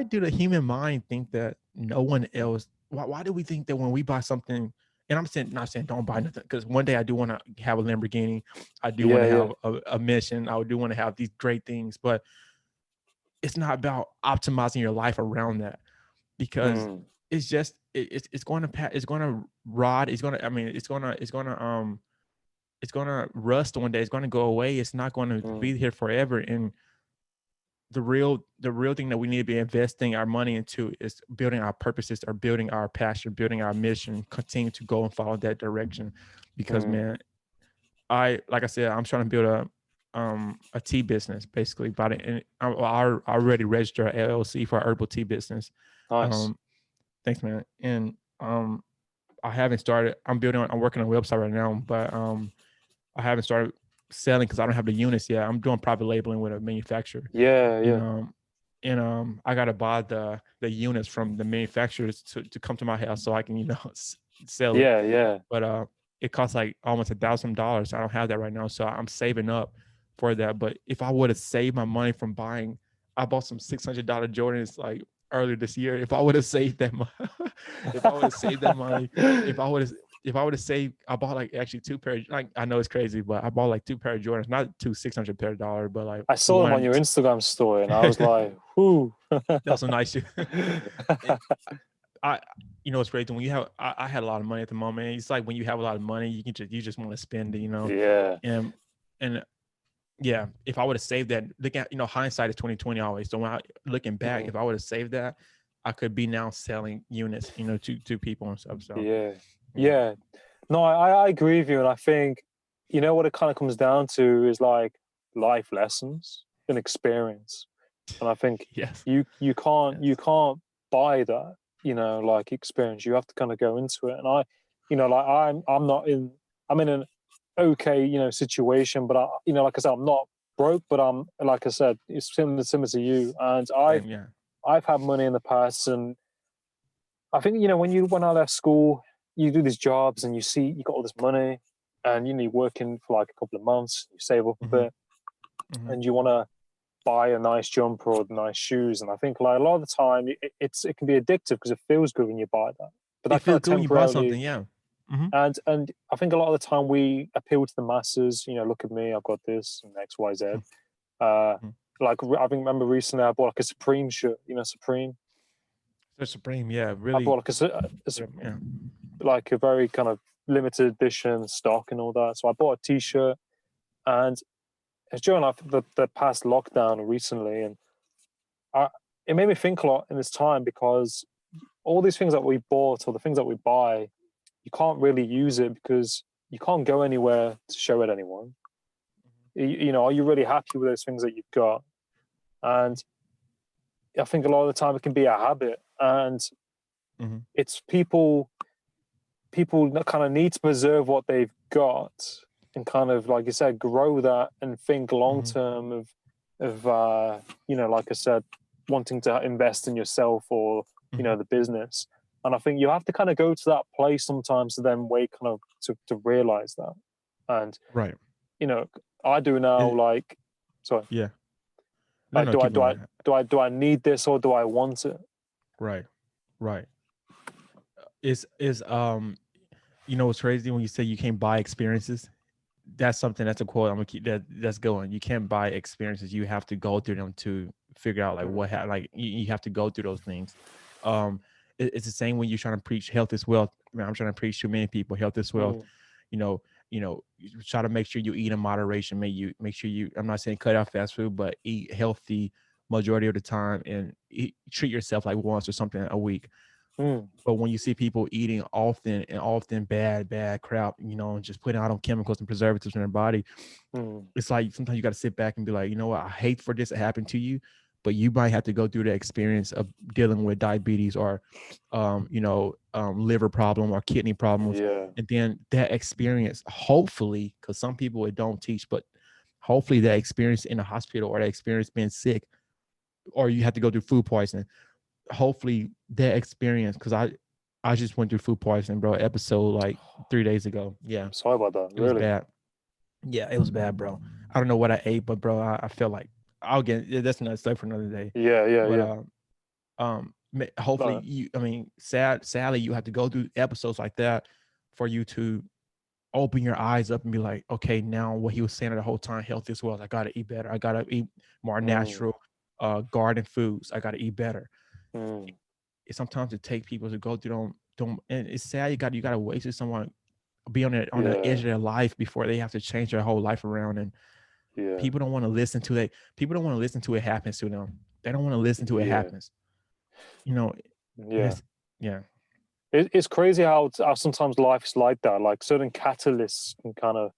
do the human mind think that no one else, why do we think that when we buy something, and I'm not saying don't buy nothing, because one day I do want to have a Lamborghini, I do want to have a mission, I do want to have these great things, but it's not about optimizing your life around that, because it's just it's going to rot, it's going to rust one day, it's going to go away, it's not going to be here forever. And the real thing that we need to be investing our money into is building our purposes, or building our passion, building our mission, continue to go and follow that direction. Because man, like I said, I'm trying to build a tea business, basically. And I already registered an LLC for a herbal tea business. Nice. Thanks, man. And I haven't started. I'm working on a website right now, but I haven't started selling because I don't have the units yet. I'm doing private labeling with a manufacturer. and I gotta buy the units from the manufacturers to come to my house so I can, sell it. Yeah. But it costs like almost $1,000. I don't have that right now, so I'm saving up for that. But if I would have saved my money from buying, I bought some $600 Jordans like earlier this year. If I would have saved that money, if I would have saved that money, if I would have saved, I bought like actually two pair. Like, I know it's crazy, but I bought like two pair of Jordans, not two $600 but like I saw them on one. your Instagram story, and I was like, "Whoo!" That's some nice shoes. And I, it's crazy when you have. I had a lot of money at the moment. It's like when you have a lot of money, you just want to spend it, Yeah. And yeah, if I would have saved that, look at, hindsight is 2020 always. So when looking back, if I would have saved that, I could be now selling units, to people and stuff. So Yeah. No, I agree with you, and I think what it kind of comes down to is like life lessons and experience, and I think yes, you can't yes. buy that, like experience. You have to kind of go into it, and like I'm in an okay, situation, but like I said, I'm not broke, but I'm, like I said, it's similar to you, and Same, yeah. I've had money in the past, and I think when I left school, you do these jobs and you see you got all this money, and you're working for like a couple of months, you save up a Mm-hmm. bit, Mm-hmm. and you want to buy a nice jumper or nice shoes, and I think like a lot of the time it can be addictive because it feels good when you buy that, but It that kind feels of good when you buy temporarily. something, yeah. Mm-hmm. And I think a lot of the time we appeal to the masses. Look at me, I've got this and X, Y, Z. Uh, Mm-hmm. like I think remember recently I bought like a Supreme shirt. Supreme. So Supreme, yeah, I really. bought Yeah. like a very kind of limited edition stock and all that. So I bought a T-shirt, and it's during like the past lockdown recently, and I, it made me think a lot in this time because all these things that we bought or the things that we buy, you can't really use it because you can't go anywhere to show it anyone. Are you really happy with those things that you've got? And I think a lot of the time it can be a habit, and Mm-hmm. it's people that kind of need to preserve what they've got and kind of, like you said, grow that and think long Mm-hmm. term of like I said, wanting to invest in yourself or Mm-hmm. the business. And I think you have to kind of go to that place sometimes to then wait kind of to realize that. And Right. I do now. It, Like, sorry, yeah. No, like no, keep going. do I need this or do I want it? Right. Right. Is what's crazy when you say you can't buy experiences? That's something, that's a quote I'm gonna keep that's going. You can't buy experiences. You have to go through them to figure out like what like you have to go through those things. It's the same when you're trying to preach health is wealth. I'm trying to preach to many people health is wealth. Mm, You know, you try to make sure you eat in moderation. Make sure you, I'm not saying cut out fast food, but eat healthy majority of the time and treat yourself like once or something a week. mm, But when you see people eating often bad crap, and just putting out on chemicals and preservatives in their body, mm, it's like sometimes you got to sit back and be like, you know what, I hate for this to happen to you, but you might have to go through the experience of dealing with diabetes or, liver problem or kidney problems. yeah, And then that experience, hopefully, because some people it don't teach, but hopefully that experience in the hospital or that experience being sick, or you have to go through food poisoning, hopefully that experience, because I just went through food poisoning, bro, episode like 3 days ago. Yeah, I'm sorry about that. it was Really. bad. Yeah, it was bad, bro. I don't know what I ate, but bro, I feel like I'll get, that's another stuff for another day. But Yeah. hopefully No, you, I mean, sadly you have to go through episodes like that for you to open your eyes up and be like, okay, now what he was saying the whole time, health is wealth. I gotta eat better. I gotta eat more mm, natural garden foods. I gotta eat better. mm, Sometimes it takes people to go through them, and it's sad you gotta wait till someone be on the edge yeah, of their life before they have to change their whole life around. And yeah, people don't want to listen to it. People don't want to listen to it happens to them. They don't want to listen to it yeah, happens. You know, and yeah. it's yeah. It's crazy how sometimes life's like that. Like certain catalysts can kind of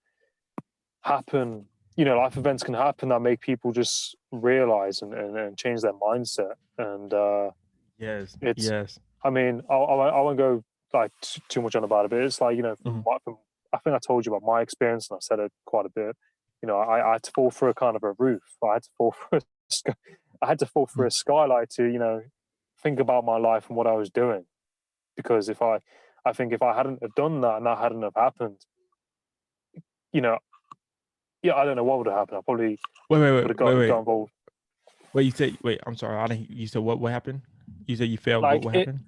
happen. Life events can happen that make people just realize and change their mindset. And Yes, it's, yes. I mean, I won't go like too much on about it, but it's like Mhm. I think I told you about my experience, and I said it quite a bit. I had to fall through a kind of a roof. I had to fall through I had to fall through a skylight to, you know, think about my life and what I was doing. Because I think if I hadn't have done that and that hadn't have happened, you know, yeah, I don't know what would have happened. I probably would have got involved. Wait, you said, wait, I'm sorry. I didn't, you said what happened? You said you fell. Like what happened?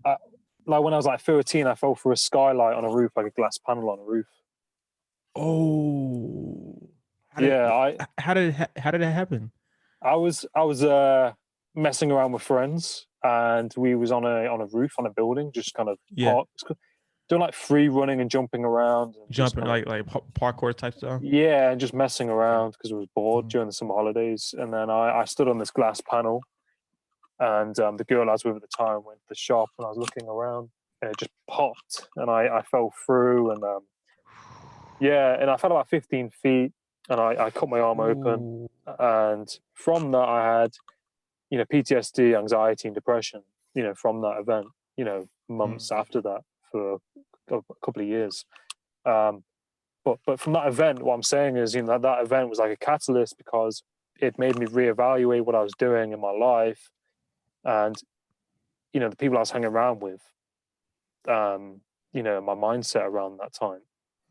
Like when I was like 13, I fell through a skylight on a roof, like a glass panel on a roof. Oh, how did Yeah, how did that happen? I was messing around with friends, and we was on a roof on a building, just kind of Yeah, doing like free running and jumping around, and just jumping kind of, like parkour type stuff. yeah, and just messing around because I was bored Mhm. during the summer holidays. And then I stood on this glass panel, and the girl I was with at the time went to the shop, and I was looking around, and it just popped, and I fell through, and yeah, and I fell about 15 feet, and I cut my arm open, Ooh. and from that I had, you know, PTSD, anxiety, and depression, you know, from that event, you know, months after that for a couple of years. Um, but from that event, what I'm saying is, you know, that event was like a catalyst because it made me reevaluate what I was doing in my life, and you know, the people I was hanging around with, you know, my mindset around that time,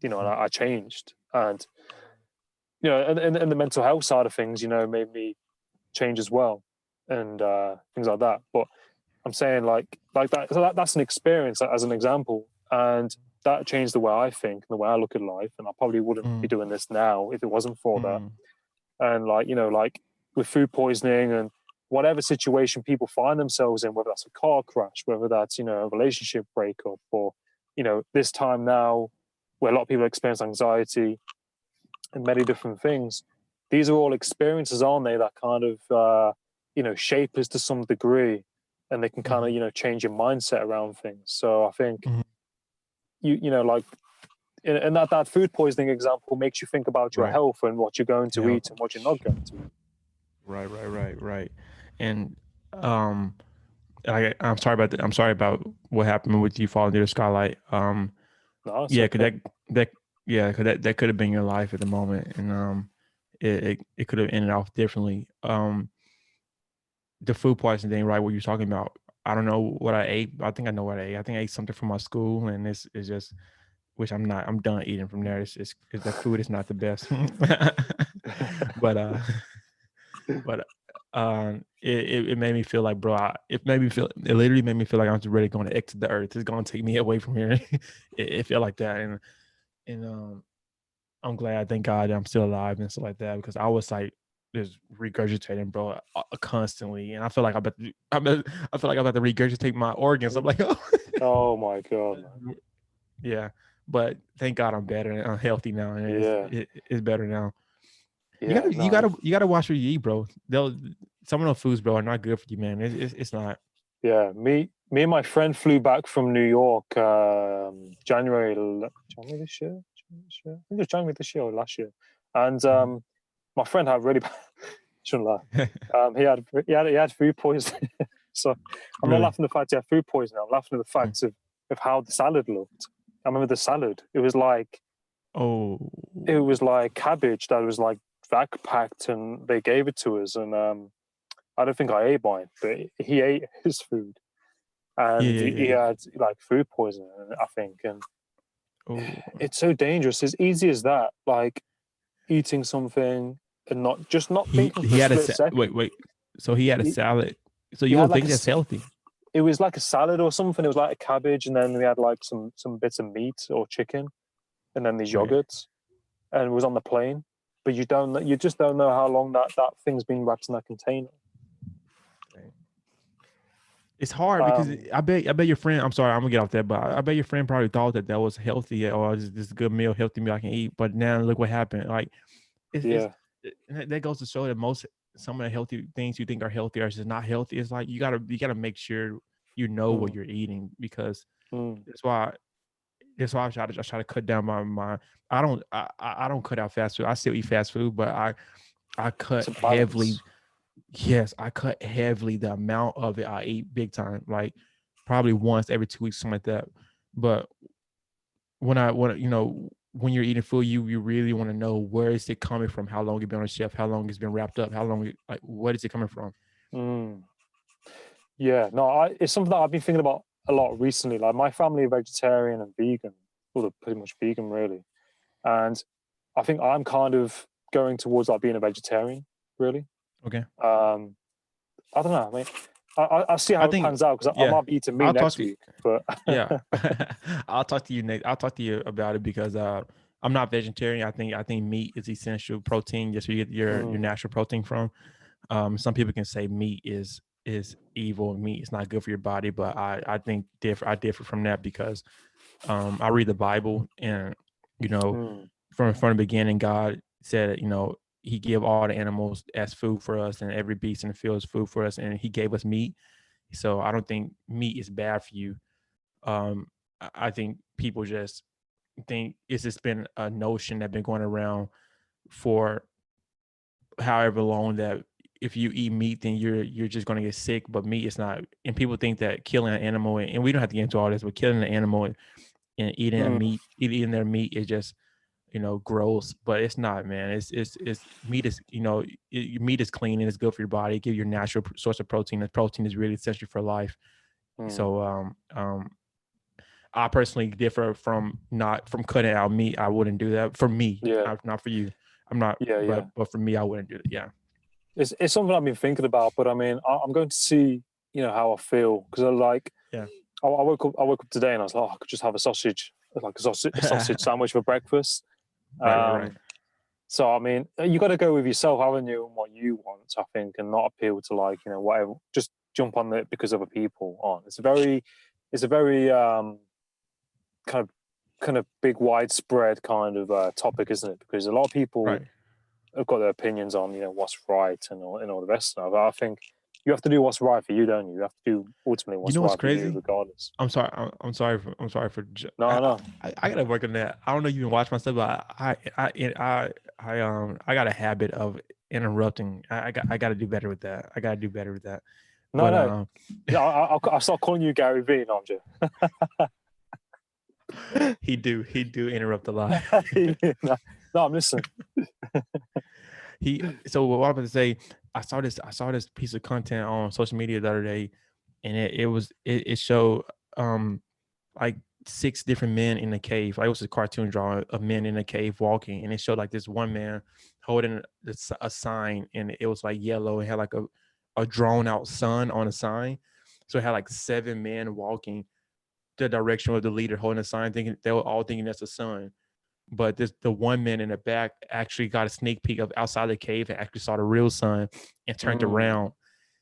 you know, and I changed, and you know, and the mental health side of things, you know, made me change as well, and things like that. But I'm saying like that, so that's an experience as an example, and that changed the way I think and the way I look at life. And I probably wouldn't be doing this now if it wasn't for that. And like, you know, like with food poisoning and whatever situation people find themselves in, whether that's a car crash, whether that's, you know, a relationship breakup, or, you know, this time now where a lot of people experience anxiety and many different things. These are all experiences, aren't they, that kind of, you know, shape us to some degree, and they can kind of, you know, change your mindset around things. So I think you know, like in that food poisoning example makes you think about your Right. health and what you're going to Yeah. eat and what you're not going to eat. Right. And I'm sorry about that. I'm sorry about what happened with you falling through the skylight. No, it's Yeah, because okay. that could have been your life at the moment, and it could have ended off differently. The food poisoning thing, right? What you're talking about. I don't know what I ate. I think I know what I ate. I think I ate something from my school, and it's just, which I'm not. I'm done eating from there. It's the food is not the best. but but it made me feel like, bro, it literally made me feel like I'm just ready going to exit the earth. It's going to take me away from here. it felt like that, and I'm glad, thank God, that I'm still alive and stuff like that, because I was like just regurgitating, bro, constantly, and I feel like I feel like I'm about to regurgitate my organs. I'm like, oh, Oh my god, man. yeah, but thank God I'm better and I'm healthy now, and Yeah, it's better now. yeah, You gotta watch what you eat, bro. Some of those foods, bro, are not good for you, man. It's not. yeah. Me and my friend flew back from New York, January this year. I think it was January this year or last year. And my friend had really bad, shouldn't lie. He had food poisoning. So I'm not Really? laughing at the fact he had food poisoning. I'm laughing at the fact of how the salad looked. I remember the salad. Oh, It was like cabbage that was like vac packed, and they gave it to us. And I don't think I ate mine, but he ate his food, yeah, and he yeah. had like food poisoning, I think. And Oh, it's so dangerous. As easy as that, like eating something and not thinking for he a had a split second. wait. So he had a He, salad. So he you had don't like think that's healthy? it was like a salad or something. It was like a cabbage, and then we had like some bits of meat or chicken, and then these Right. yogurts, and it was on the plane. But you just don't know how long that thing's been wrapped in that container. It's hard because Um, I bet your friend. I'm sorry, I'm gonna get off that, but I bet your friend probably thought that was healthy, or this good meal, healthy meal I can eat. But now look what happened. Like yeah, that goes to show that some of the healthy things you think are healthy are just not healthy. It's like you gotta make sure you know what mm, you're eating, because mm, that's why I try to cut down my. I don't cut out fast food. I still eat fast food, but I it's cut a heavily. balance. Yes, I cut heavily the amount of it I eat big time, like probably once every 2 weeks, something like that. But when you're eating food, you really want to know where is it coming from, how long it's been on the shelf, how long it's been wrapped up, how long, like what is it coming from? Mm. Yeah, no, it's something that I've been thinking about a lot recently. Like my family are vegetarian and vegan, well, they're pretty much vegan, really. And I think I'm kind of going towards like being a vegetarian, really. Okay. I don't know. I mean, I'll see I how it think, pans out because I yeah, might be eating meat I'll talk next to you. week. But Yeah, I'll talk to you next. I'll talk to you about it because I'm not vegetarian. I think meat is essential protein, just so you get your mm, natural protein from. Some people can say meat is evil. Meat is not good for your body, but I differ from that because I read the Bible, and you know, mm, from the beginning, God said, He gave all the animals as food for us, and every beast in the field is food for us, and He gave us meat. So I don't think meat is bad for you. I think people just think it's just been a notion that been going around for however long that if you eat meat, then you're just going to get sick. But meat is not. And people think that killing an animal, and we don't have to get into all this, but killing an animal and mm, eating their meat is just gross. But it's not, man. It's meat is meat is clean and it's good for your body. It gives you your natural source of protein. And protein is really essential for life. mm. So I personally differ from not from cutting out meat. I wouldn't do that for me, Yeah, not for you. I'm not, yeah, yeah. but for me, I wouldn't do it. Yeah. It's something I've been thinking about. But I mean, I'm going to see, how I feel because I like. Yeah. I woke up today and I was like, oh, I could just have a sausage, like a sausage sandwich for breakfast. Right. Um, So I mean, you got to go with yourself, haven't you, and what you want, I think, and not appeal to like whatever. Just jump on it because other people aren't. It's a very kind of big, widespread kind of topic, isn't it? Because a lot of people Right. have got their opinions on what's right and all the rest of it. I think you have to do what's right for you, don't you? You have to do ultimately You what's know what's right for you, crazy? regardless. I'm sorry for. No, no, I gotta work on that. I don't know if you can watch my stuff, but I got a habit of interrupting. I got to do better with that. I got to do better with that. no, But no. Yeah, I'll start calling you Gary V. No, I'm joking. he do interrupt a lot. no, no, I'm listening. So what I'm going to say, I saw this piece of content on social media the other day, and it showed like 6 different men in a cave. Like, it was a cartoon drawing of men in a cave walking, and it showed like this one man holding a sign, and it was like yellow. It had like a drawn out sun on a sign. So it had like 7 men walking the direction of the leader holding a sign, thinking they were all thinking that's a sun. But the one man in the back actually got a sneak peek of outside the cave and actually saw the real sun and turned Mm, around.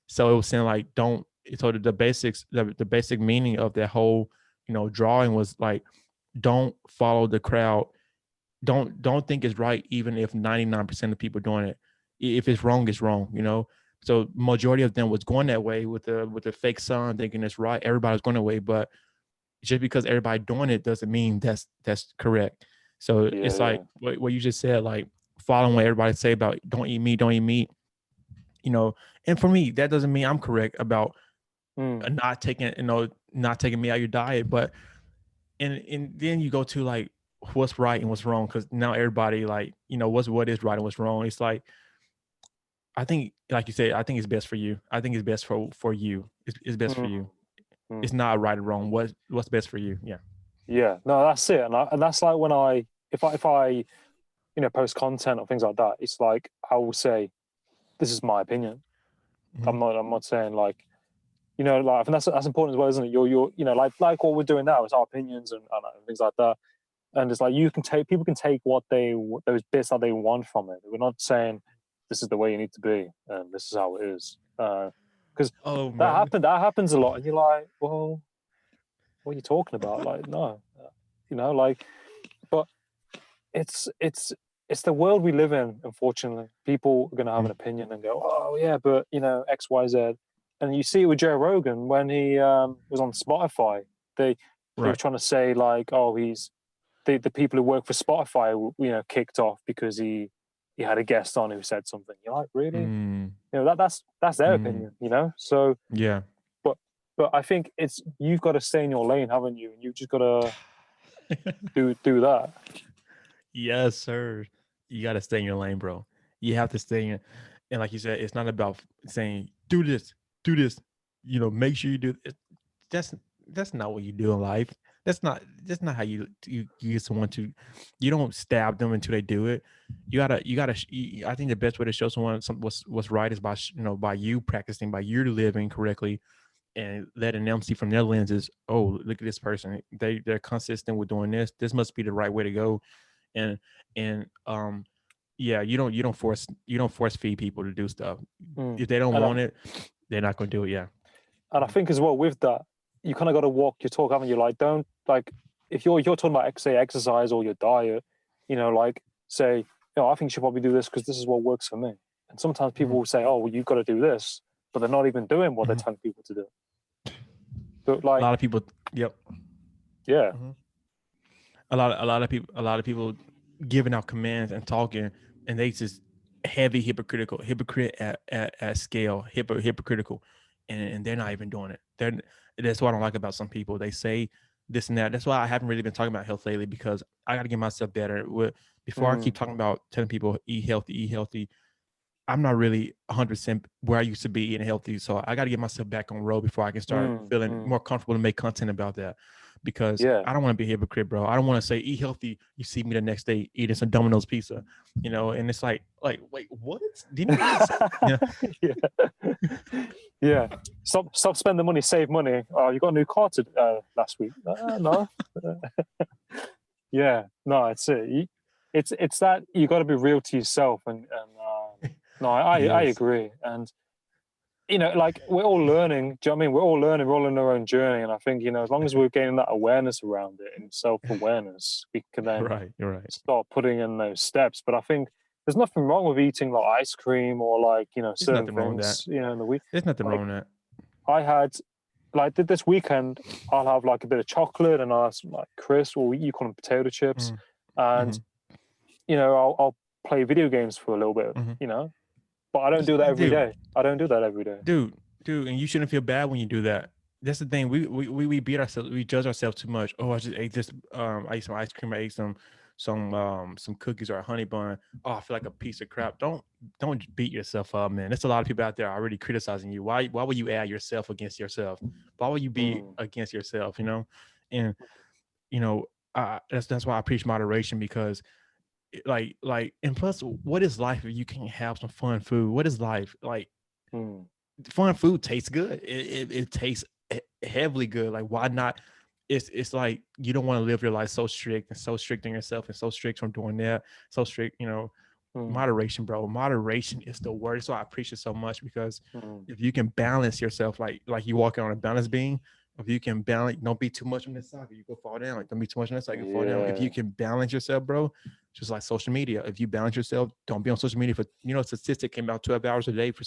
So it was saying like, don't. So the basic meaning of that whole drawing was like, don't follow the crowd. Don't think it's right, even if 99% of people doing it. If it's wrong, it's wrong. So majority of them was going that way with the fake sun, thinking it's right. Everybody's going that way, but just because everybody doing it doesn't mean that's correct. So yeah, it's like yeah. what you just said, like following what everybody say about don't eat meat, you know. And for me, that doesn't mean I'm correct about Mm, not taking meat out of your diet. But and then you go to like what's right and what's wrong, because now everybody like what is right and what's wrong. It's like, I think, like you said, I think it's best for you. I think it's best for you. It's best for you. mm, mm. It's not right or wrong. What's best for you? Yeah. Yeah, no, that's it, and that's like when if I post content or things like that, it's like I will say this is my opinion. Mhm. I'm not saying like like I think that's important as well, isn't it? You're like what we're doing now is our opinions and things like that, and it's like people can take those bits that they want from it. We're not saying this is the way you need to be and this is how it is, because Oh that man. happens a lot, and you're like, well, what are you talking about? Like, no, like, but it's the world we live in. Unfortunately, people are going to have Mhm. an opinion and go, oh yeah, but X, Y, Z, and you see it with Joe Rogan when he was on Spotify. They were Right. trying to say like, oh, he's the people who work for Spotify, kicked off because he had a guest on who said something. You're like, really? Mm, That's their mm, opinion. So, yeah. but I think you've got to stay in your lane, haven't you? And you've just got to do that. Yes, sir. You got to stay in your lane, bro. You have to stay in. And like you said, it's not about saying do this, make sure you do it. That's not what you do in life. That's not how you get someone to. You don't stab them until they do it. I think the best way to show someone what's right is by by you practicing, by you living correctly, and letting them see from their lenses. Oh, look at this person. They're consistent with doing this. This must be the right way to go. And yeah, you don't force feed people to do stuff. If they don't And want it, they're not going to do it. Yeah. And I think as well with that, you kind of got to walk your talk, haven't you? Like, don't like if you're talking about say exercise or your diet, like say, I think you should probably do this because this is what works for me. And sometimes people will say, oh, well, you've got to do this, but they're not even doing what they're telling people to do. But like a lot of people, yep, yeah, a lot of people giving out commands and talking, and they just heavy hypocrite at scale, hypocritical, and they're not even doing it. That's what I don't like about some people. They say this and that. That's why I haven't really been talking about health lately, because I got to get myself better. Before I keep talking about telling people eat healthy, I'm not really 100% where I used to be eating healthy. So I got to get myself back on road before I can start feeling more comfortable to make content about that. Because I don't want to be a hypocrite, bro. I don't want to say eat healthy. You see me the next day eating some Domino's pizza, and it's like, wait, what? Didn't you just yeah. Stop spending money, save money. Oh, you got a new car last week? No. Yeah, no, it's it. It's that you got to be real to yourself, and no, I Yes. agree, and like we're all learning. Do you know what I mean? We're all learning. We're all on our own journey, and I think as long as we're gaining that awareness around it and self-awareness, we can then You're right. start putting in those steps. But I think there's nothing wrong with eating like ice cream or like There's certain nothing wrong with that. things in the week. There's nothing Like wrong with that. I had this weekend, I'll have like a bit of chocolate and I'll have some like crisps, or you call them potato chips, and I'll play video games for a little bit, but I don't do that every day. I don't do that every day. Dude, and you shouldn't feel bad when you do that. That's the thing. We beat ourselves. We judge ourselves too much. Oh, I just ate this. I ate some ice cream. I ate some cookies or a honey bun. Oh, I feel like a piece of crap. Don't beat yourself up, man. There's a lot of people out there already criticizing you. Why would you add yourself against yourself? Why would you be against yourself? And that's why I preach moderation, because and plus, what is life if you can't have some fun food? What is life like? Fun food tastes good. It tastes heavily good. Like, why not? It's like you don't want to live your life so strict on yourself and so strict from doing that. So strict, moderation, bro. Moderation is the word. So I appreciate it so much, because if you can balance yourself, like you walking on a balance beam. If you can balance, don't be too much on this side, you go fall down. Like, don't be too much on this side, you fall down. If you can balance yourself, bro, just like social media. If you balance yourself, don't be on social media for, statistic came out 12 hours a day for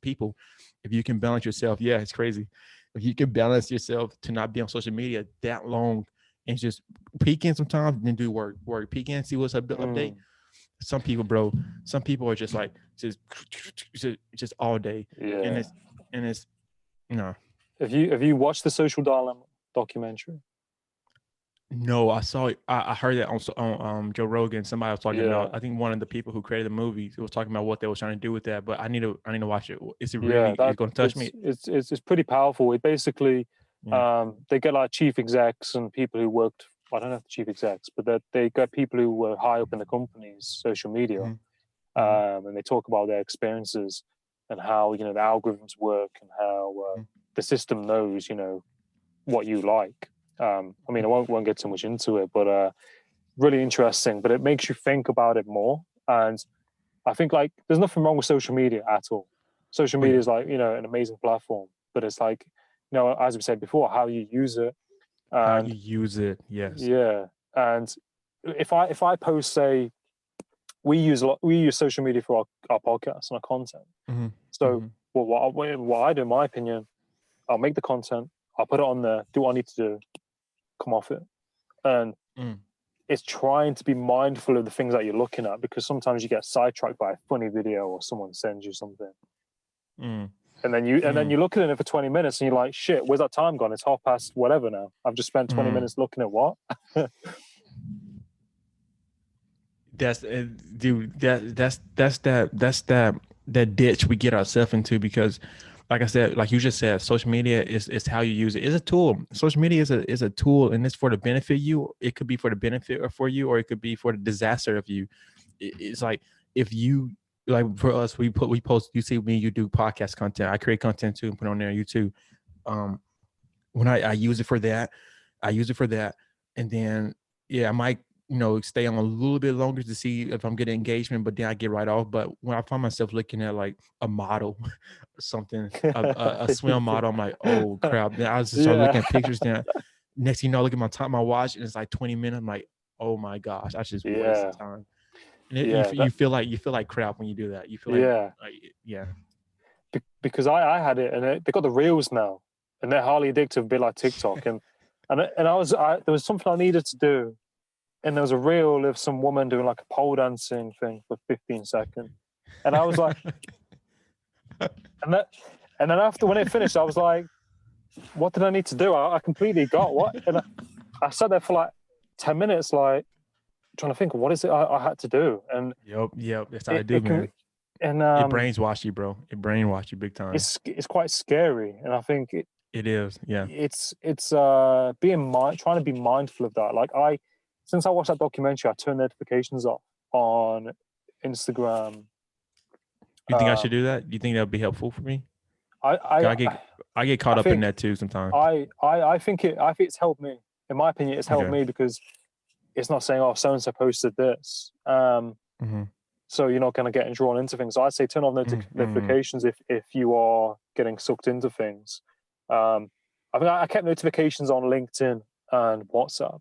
people. If you can balance yourself, yeah, it's crazy. If you can balance yourself to not be on social media that long and just peek in sometimes, then do work, peek in, see what's update. Some people are just like, just all day. Yeah. And it's, Have you watched the Social Dilemma documentary? No, I saw it. I heard that on Joe Rogan. Somebody was talking about. I think one of the people who created the movie was talking about what they were trying to do with that. But I need to watch it. Is it really? It's going to touch me? It's pretty powerful. It basically they get like chief execs and people who worked. I don't know if the chief execs, but they get people who were high up in the company's social media, and they talk about their experiences and how the algorithms work and how the system knows what you like. I mean, I won't get too much into it, but really interesting. But it makes you think about it more. And I think like there's nothing wrong with social media at all. Social media is like an amazing platform, but it's like as we said before, how you use it. How you use it, yes. Yeah, and if I post, say, we use social media for our podcasts and our content. So what I do, in my opinion, I'll make the content, I'll put it on there, do what I need to do, come off it, and it's trying to be mindful of the things that you're looking at, because sometimes you get sidetracked by a funny video or someone sends you something, and then you look at it for 20 minutes and you're like, shit, where's that time gone? It's past whatever now. I've just spent 20 minutes looking at what. That's dude. That's that that ditch we get ourselves into, because like I said, like you just said, social media is how you use it. It's a tool. Social media is a tool, and it's for the benefit of you. It could be for the benefit for you, or it could be for the disaster of you. It's like, if you, like for us, we post, you see me, you do podcast content. I create content too and put on there YouTube. Um, when I use it for that, I use it for that. And then, yeah, I might, stay on a little bit longer to see if I'm getting engagement, but then I get right off. But when I find myself looking at like a model or something, a swim model, I'm like, oh crap. Then I just start looking at pictures. Then next thing you know, I look at my time, my watch, and it's like 20 minutes. I'm like, oh my gosh, I just wasted Yeah, time. And yeah, you feel like crap when you do that. You feel yeah. like yeah. Because I had it, and they got the reels now, and they're highly addictive, a bit like TikTok. And there was something I needed to do, and there was a reel of some woman doing like a pole dancing thing for 15 seconds, and I was like, and that, and then after when it finished, I was like, what did I need to do? I completely got what, and I sat there for like 10 minutes, like trying to think, what is it I had to do, and Yep. That's how I it, do, it can, man. and It brainwash you, bro. It brainwash you big time. it's quite scary, and I think It is, yeah. it's trying to be mindful of that. Like since I watched that documentary, I turned notifications off on Instagram. You think I should do that? Do you think that would be helpful for me? I 'Cause I I get caught I up in think that too sometimes. I think it's helped me. In my opinion, it's helped Okay. me because it's not saying, oh, so and so posted this. Mm-hmm. So you're not kind of getting drawn into things. So I'd say turn off Mm-hmm. notifications if you are getting sucked into things. I think I kept notifications on LinkedIn and WhatsApp.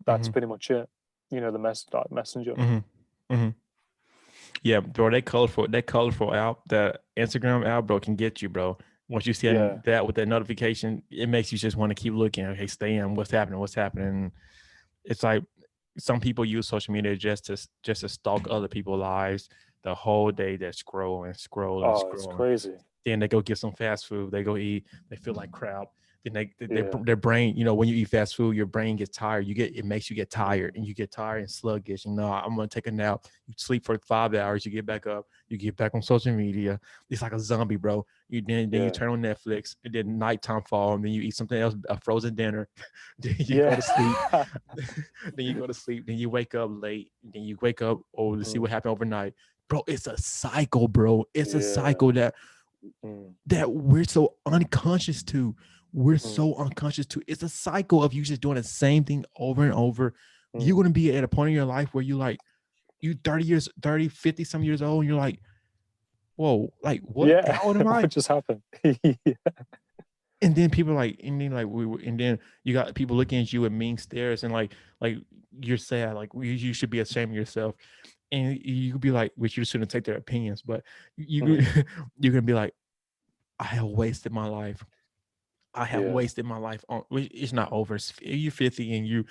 That's Mm-hmm. pretty much it. Like messenger. Mm-hmm. Mm-hmm. Yeah, bro. That colorful app, that Instagram app, bro, can get you, bro. Once you see Yeah, that with that notification, it makes you just want to keep looking. Okay, stay in. What's happening? What's happening? It's like some people use social media just to stalk other people's lives the whole day. They're oh, it's scrolling. crazy. Then they go get some fast food. They go eat. They feel like crap. Then Yeah, their brain, when you eat fast food, your brain gets tired. It makes you get tired, and you get tired and sluggish. I'm gonna take a nap. You sleep for 5 hours. You get back up. You get back on social media. It's like a zombie, bro. Then you yeah, turn on Netflix, and then nighttime fall, and then you eat something else, a frozen dinner. Then you go yeah. to sleep. Then you go to sleep. Then you wake up late. Then you wake up to see what Mm, happened overnight, bro. It's a cycle, bro. It's a yeah. cycle Mm, that we're so unconscious to. We're mm, so unconscious to. It's a cycle of you just doing the same thing over and over. You're mm. going to be at a point in your life where you 50 some years old, and you're like, whoa, like what? Yeah. How old am I? What just happened? Yeah. And then people and then you got people looking at you with mean stares, and like you're sad, like you should be ashamed of yourself. And you could be like, which you shouldn't take their opinions, but you Mm, you're gonna be like, I have wasted my life. I have yeah. wasted my life on. It's not over. You're 50, and you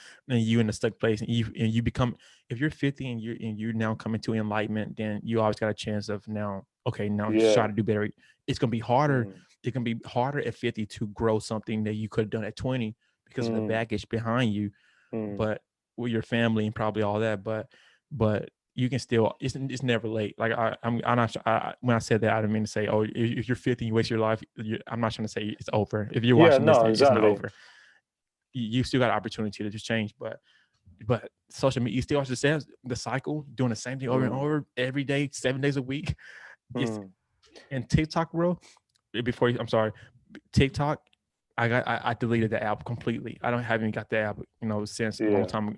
in a stuck place, and you become. If you're 50 and you're now coming to enlightenment, then you always got a chance of now. Okay, now try Yeah. to do better. It's gonna be harder. Mm, It can be harder at 50 to grow something that you could have done at 20 because of the mm, baggage behind you. mm, But with your family and probably all that, but you can still. It's never late. Like I'm not. When I said that, I didn't mean to say, oh, if you're 50 and you waste your life. I'm not trying to say it's over. If you're yeah. watching this, No, then it's not exactly. over. You still got an opportunity to just change, but social media, you still have to say the cycle, doing the same thing over and Mm, over every day, 7 days a week. It's mm, and TikTok, bro. I'm sorry, TikTok. I deleted the app completely. I don't haven't got the app, since a long yeah. time.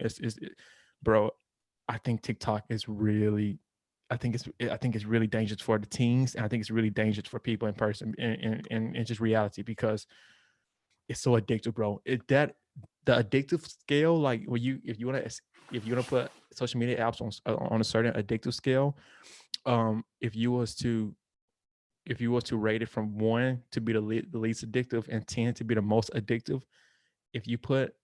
Bro. I think TikTok is really, I think it's really dangerous for the teens, and I think it's really dangerous for people in person and just reality, because it's so addictive, bro. The addictive scale, like when if you want to put social media apps on a certain addictive scale, if you was to rate it from 1 to be the least addictive and 10 to be the most addictive, if you put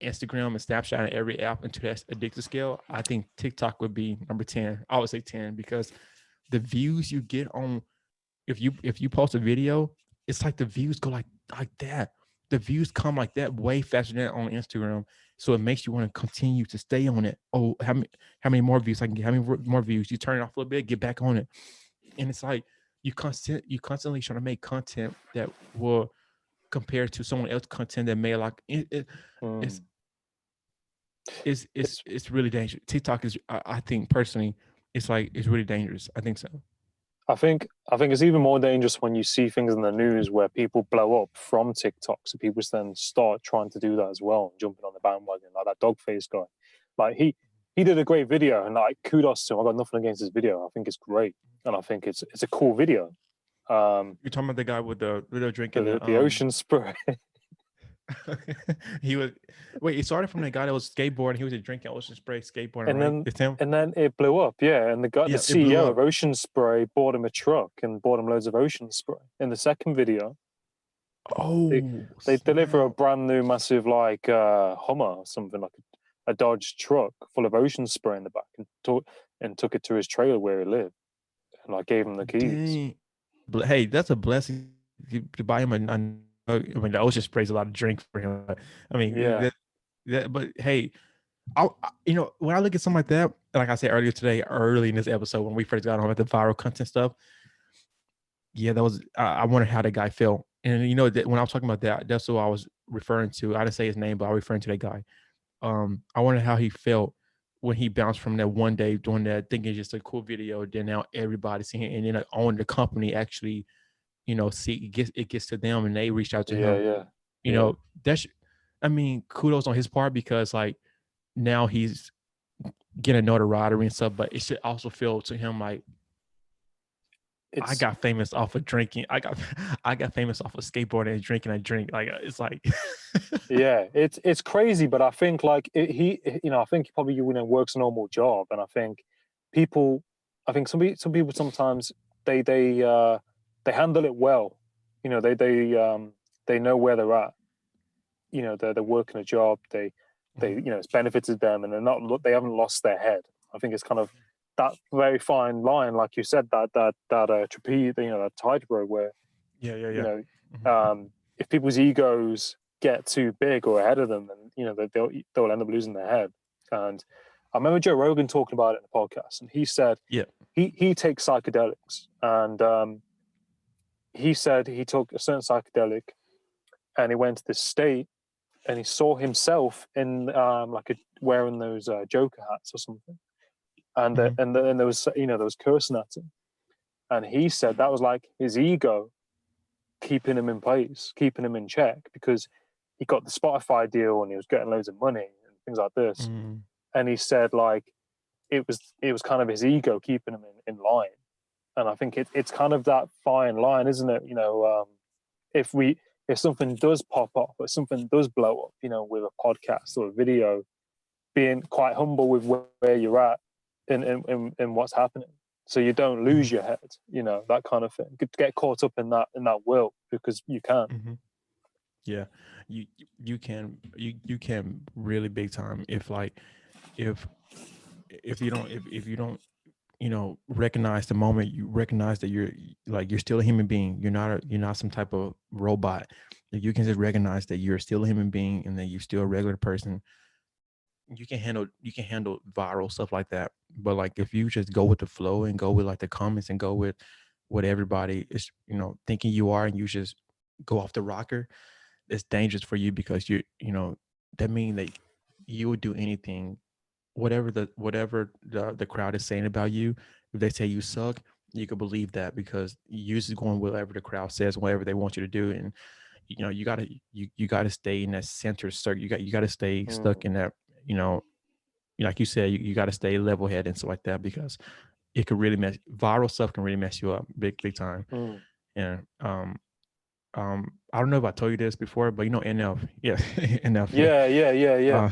Instagram and Snapchat and every app into that addictive scale, I think TikTok would be number 10. I would say 10 because the views you get on, if you post a video, it's like the views go like that. The views come like that way faster than on Instagram. So it makes you want to continue to stay on it. Oh, how many more views I can get? How many more views? You turn it off a little bit, get back on it. and it's like you constantly trying to make content that will compare to someone else's content that may like it's it's really dangerous. TikTok is, I think personally, it's like it's really dangerous. I think so. I think it's even more dangerous when you see things in the news where people blow up from TikTok. So people then start trying to do that as well, jumping on the bandwagon, like that dog face guy. Like he did a great video, and like kudos to him. I got nothing against his video. I think it's great, and I think it's a cool video. You're talking about the guy with the drinking the ocean spray. He was it started from the guy that was skateboarding. He was drinking ocean spray, skateboarding, and right? then It's him. and then it blew up, yeah. And the CEO of Ocean Spray bought him a truck and bought him loads of ocean spray. In the second video, they deliver a brand new massive like Hummer or something, like a Dodge truck full of ocean spray in the back, and took it to his trailer where he lived, and I gave him the keys. Dang. Hey, that's a blessing to buy him I mean, the ocean spray's a lot of drink for him. I mean, yeah. But hey, when I look at something like that, like I said early in this episode, when we first got on with the viral content stuff, yeah, that was, I wonder how that guy felt. And that when I was talking about that, that's what I was referring to. I didn't say his name, but I was referring to that guy. I wonder how he felt when he bounced from that one day doing that, thinking it's just a cool video. Then now everybody's seeing it, and then like, own the company actually, see it gets to them, and they reach out to him. That's, I mean, kudos on his part, because like now he's getting notoriety and stuff, but it should also feel to him like, I got famous off of drinking. I got famous off of skateboarding and drinking a drink. Like, it's like, yeah, it's crazy. But I think like I think he probably works a normal job, and I think some people sometimes they handle it well. They know where they're at. They're working a job. They it's benefited them, and they haven't lost their head. I think it's kind of that very fine line, like you said, that trapeze, that tightrope where if people's egos get too big or ahead of them, then they'll end up losing their head. And I remember Joe Rogan talking about it in the podcast, and he said he takes psychedelics, and he said he took a certain psychedelic, and he went to this state, and he saw himself in wearing those Joker hats or something, and then there was there was cursing at him, and he said that was like his ego keeping him in place, keeping him in check, because he got the Spotify deal and he was getting loads of money and things like this, and he said like it was kind of his ego keeping him in line, and I think it's kind of that fine line, isn't it? If something does pop up or something does blow up, with a podcast or a video, being quite humble with where you're at in what's happening, so you don't lose your head, that kind of thing. Get caught up in that world, because you can. Yeah, you can really big time if you don't recognize the moment, you recognize that you're still a human being. You're not some type of robot. If you can just recognize that you're still a human being and that you're still a regular person, you can handle viral stuff like that. But like, if you just go with the flow and go with like the comments and go with what everybody is thinking you are, and you just go off the rocker, it's dangerous for you, because that means that you would do anything, whatever the crowd is saying about you. If they say you suck, you could believe that, because you're just going whatever the crowd says, whatever they want you to do. And you gotta stay in that center circle. You gotta stay stuck in that, like you said, you gotta stay level headed and stuff like that, because it could really viral stuff can really mess you up big time. And I don't know if I told you this before, but NF, NF, yeah.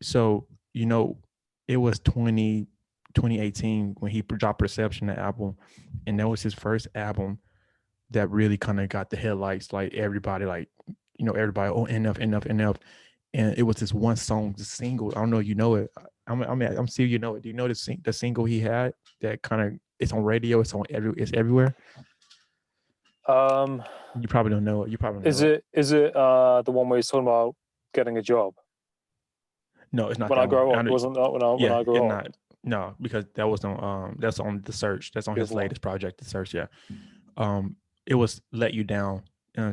So it was 2018 when he dropped Perception, the album, and that was his first album that really kind of got the headlights. Like everybody, everybody, oh, NF, and it was this one song, the single. I don't know if you know it. I'm seeing you know it. Do you know the single he had that kind of, it's on radio, it's everywhere? You probably don't know it. You probably know it. Is it the one where he's talking about getting a job? No, it's not. When I grow up, wasn't that when I grow up? No, because that was on that's on The Search. That's on his Islam. latest project, The Search. Yeah. It was Let You Down.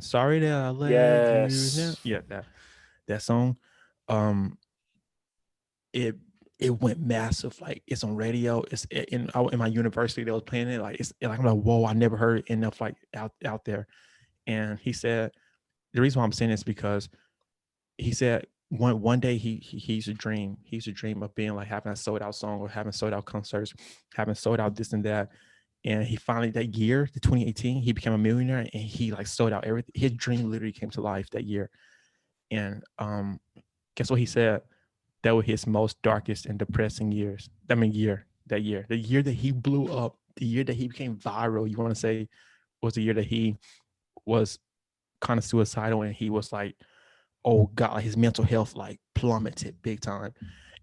Sorry that I let you down. Yes. Yeah, that song. Um, it it went massive. Like it's on radio. It's in my university. They was playing it. Like it's like I'm like, whoa, I never heard it enough like out there. And he said the reason why I'm saying this is because he said one day he used to dream. He used to dream of being like having a sold out song or having sold out concerts, having sold out this and that. And he finally that year, the 2018, he became a millionaire and he like sold out everything. His dream literally came to life that year. And guess what he said? That was his most darkest and depressing years. I mean, that year, the year that he blew up, the year that he became viral. You want to say was the year that he was kind of suicidal and he was like, oh God, his mental health like plummeted big time.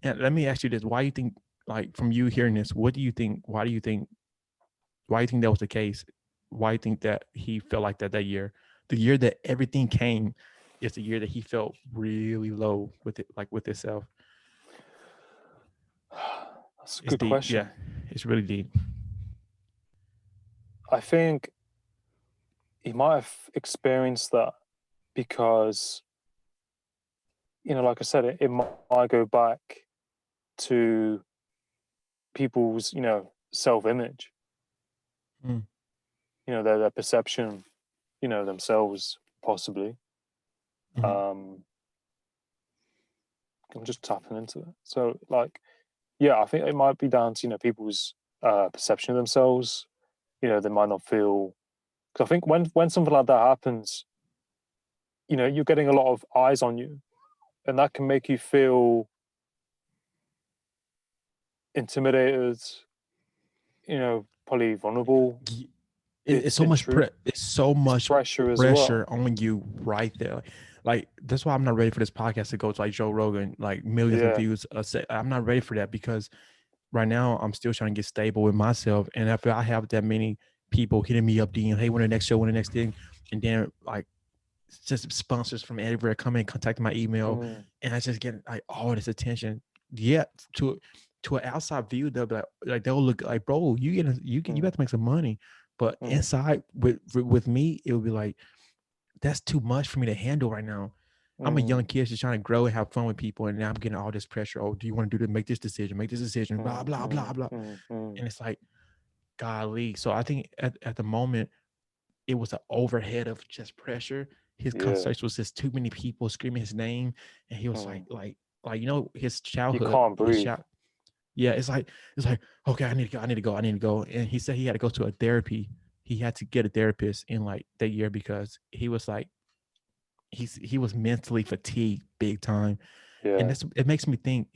And let me ask you this: why do you think, like, from you hearing this, what do you think? Why do you think that was the case? Why do you think that he felt like that year? The year that everything came is the year that he felt really low with it, like with himself. That's a It's good deep. Yeah, question. it's really deep. I think he might have experienced that because, like I said, it might go back to people's, self-image, Mm, their perception, themselves possibly. mhm, Um, I'm just tapping into it. So, like, yeah, I think it might be down to people's perception of themselves. They might not feel because I think when something like that happens, you're getting a lot of eyes on you, and that can make you feel intimidated. Probably vulnerable. it's It's so much intrude. it's so It's much pressure as pressure well. on you right there. Like that's why I'm not ready for this podcast to go to like Joe Rogan, like millions of Yeah. views. I'm not ready for that because right now I'm still trying to get stable with myself. And if I have that many people hitting me up, DM, hey, when the next show, when the next thing, and then like just sponsors from everywhere coming, contacting my email, Mm, and I just get like all this attention. Yeah, to an outside view, they'll be like they'll look like, bro, you have mm, to make some money. But mm, inside with me, it would be like that's too much for me to handle right now. I'm a young mm, kid just trying to grow and have fun with people, and now I'm getting all this pressure. Oh, do you want to do this? Make this decision, blah mm, blah blah mm, blah. mm, mm. And it's like, golly. So I think at the moment it was an overhead of just pressure. His Yeah. concerts was just too many people screaming his name, and he was Mm. his You childhood, can't his breathe. child. Yeah, it's like okay, I need to go. And he said he had to go to a therapy. He had to get a therapist in like that year because he was like he was mentally fatigued big time. And Yeah. it makes me think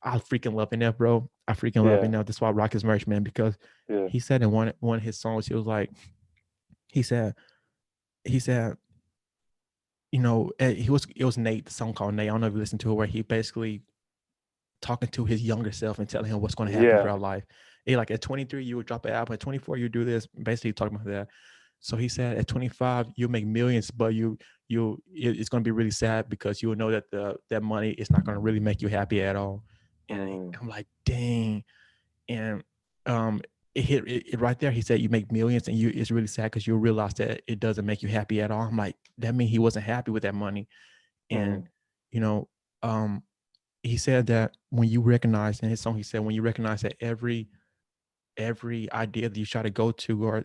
I freaking love enough, bro. I freaking love Yeah. enough. That's why I rock his merch, man, because Yeah. he said in one of his songs, he was like, he said, he said, it was Nate, the song called Nate. I don't know if you listened to it, where he basically talking to his younger self and telling him what's going to happen Yeah. throughout life. Like at 23, you would drop an album. At 24, you do this. Basically talking about that. So he said at 25, you'll make millions, but it's going to be really sad because you will know that that money is not going to really make you happy at all. And Mm, I'm like, dang. And um, it hit it right there. He said you make millions, and it's really sad because you'll realize that it doesn't make you happy at all. I'm like, that means he wasn't happy with that money. And mm, you know, um, he said that when you recognize in his song, he said when you recognize that every idea that you try to go to or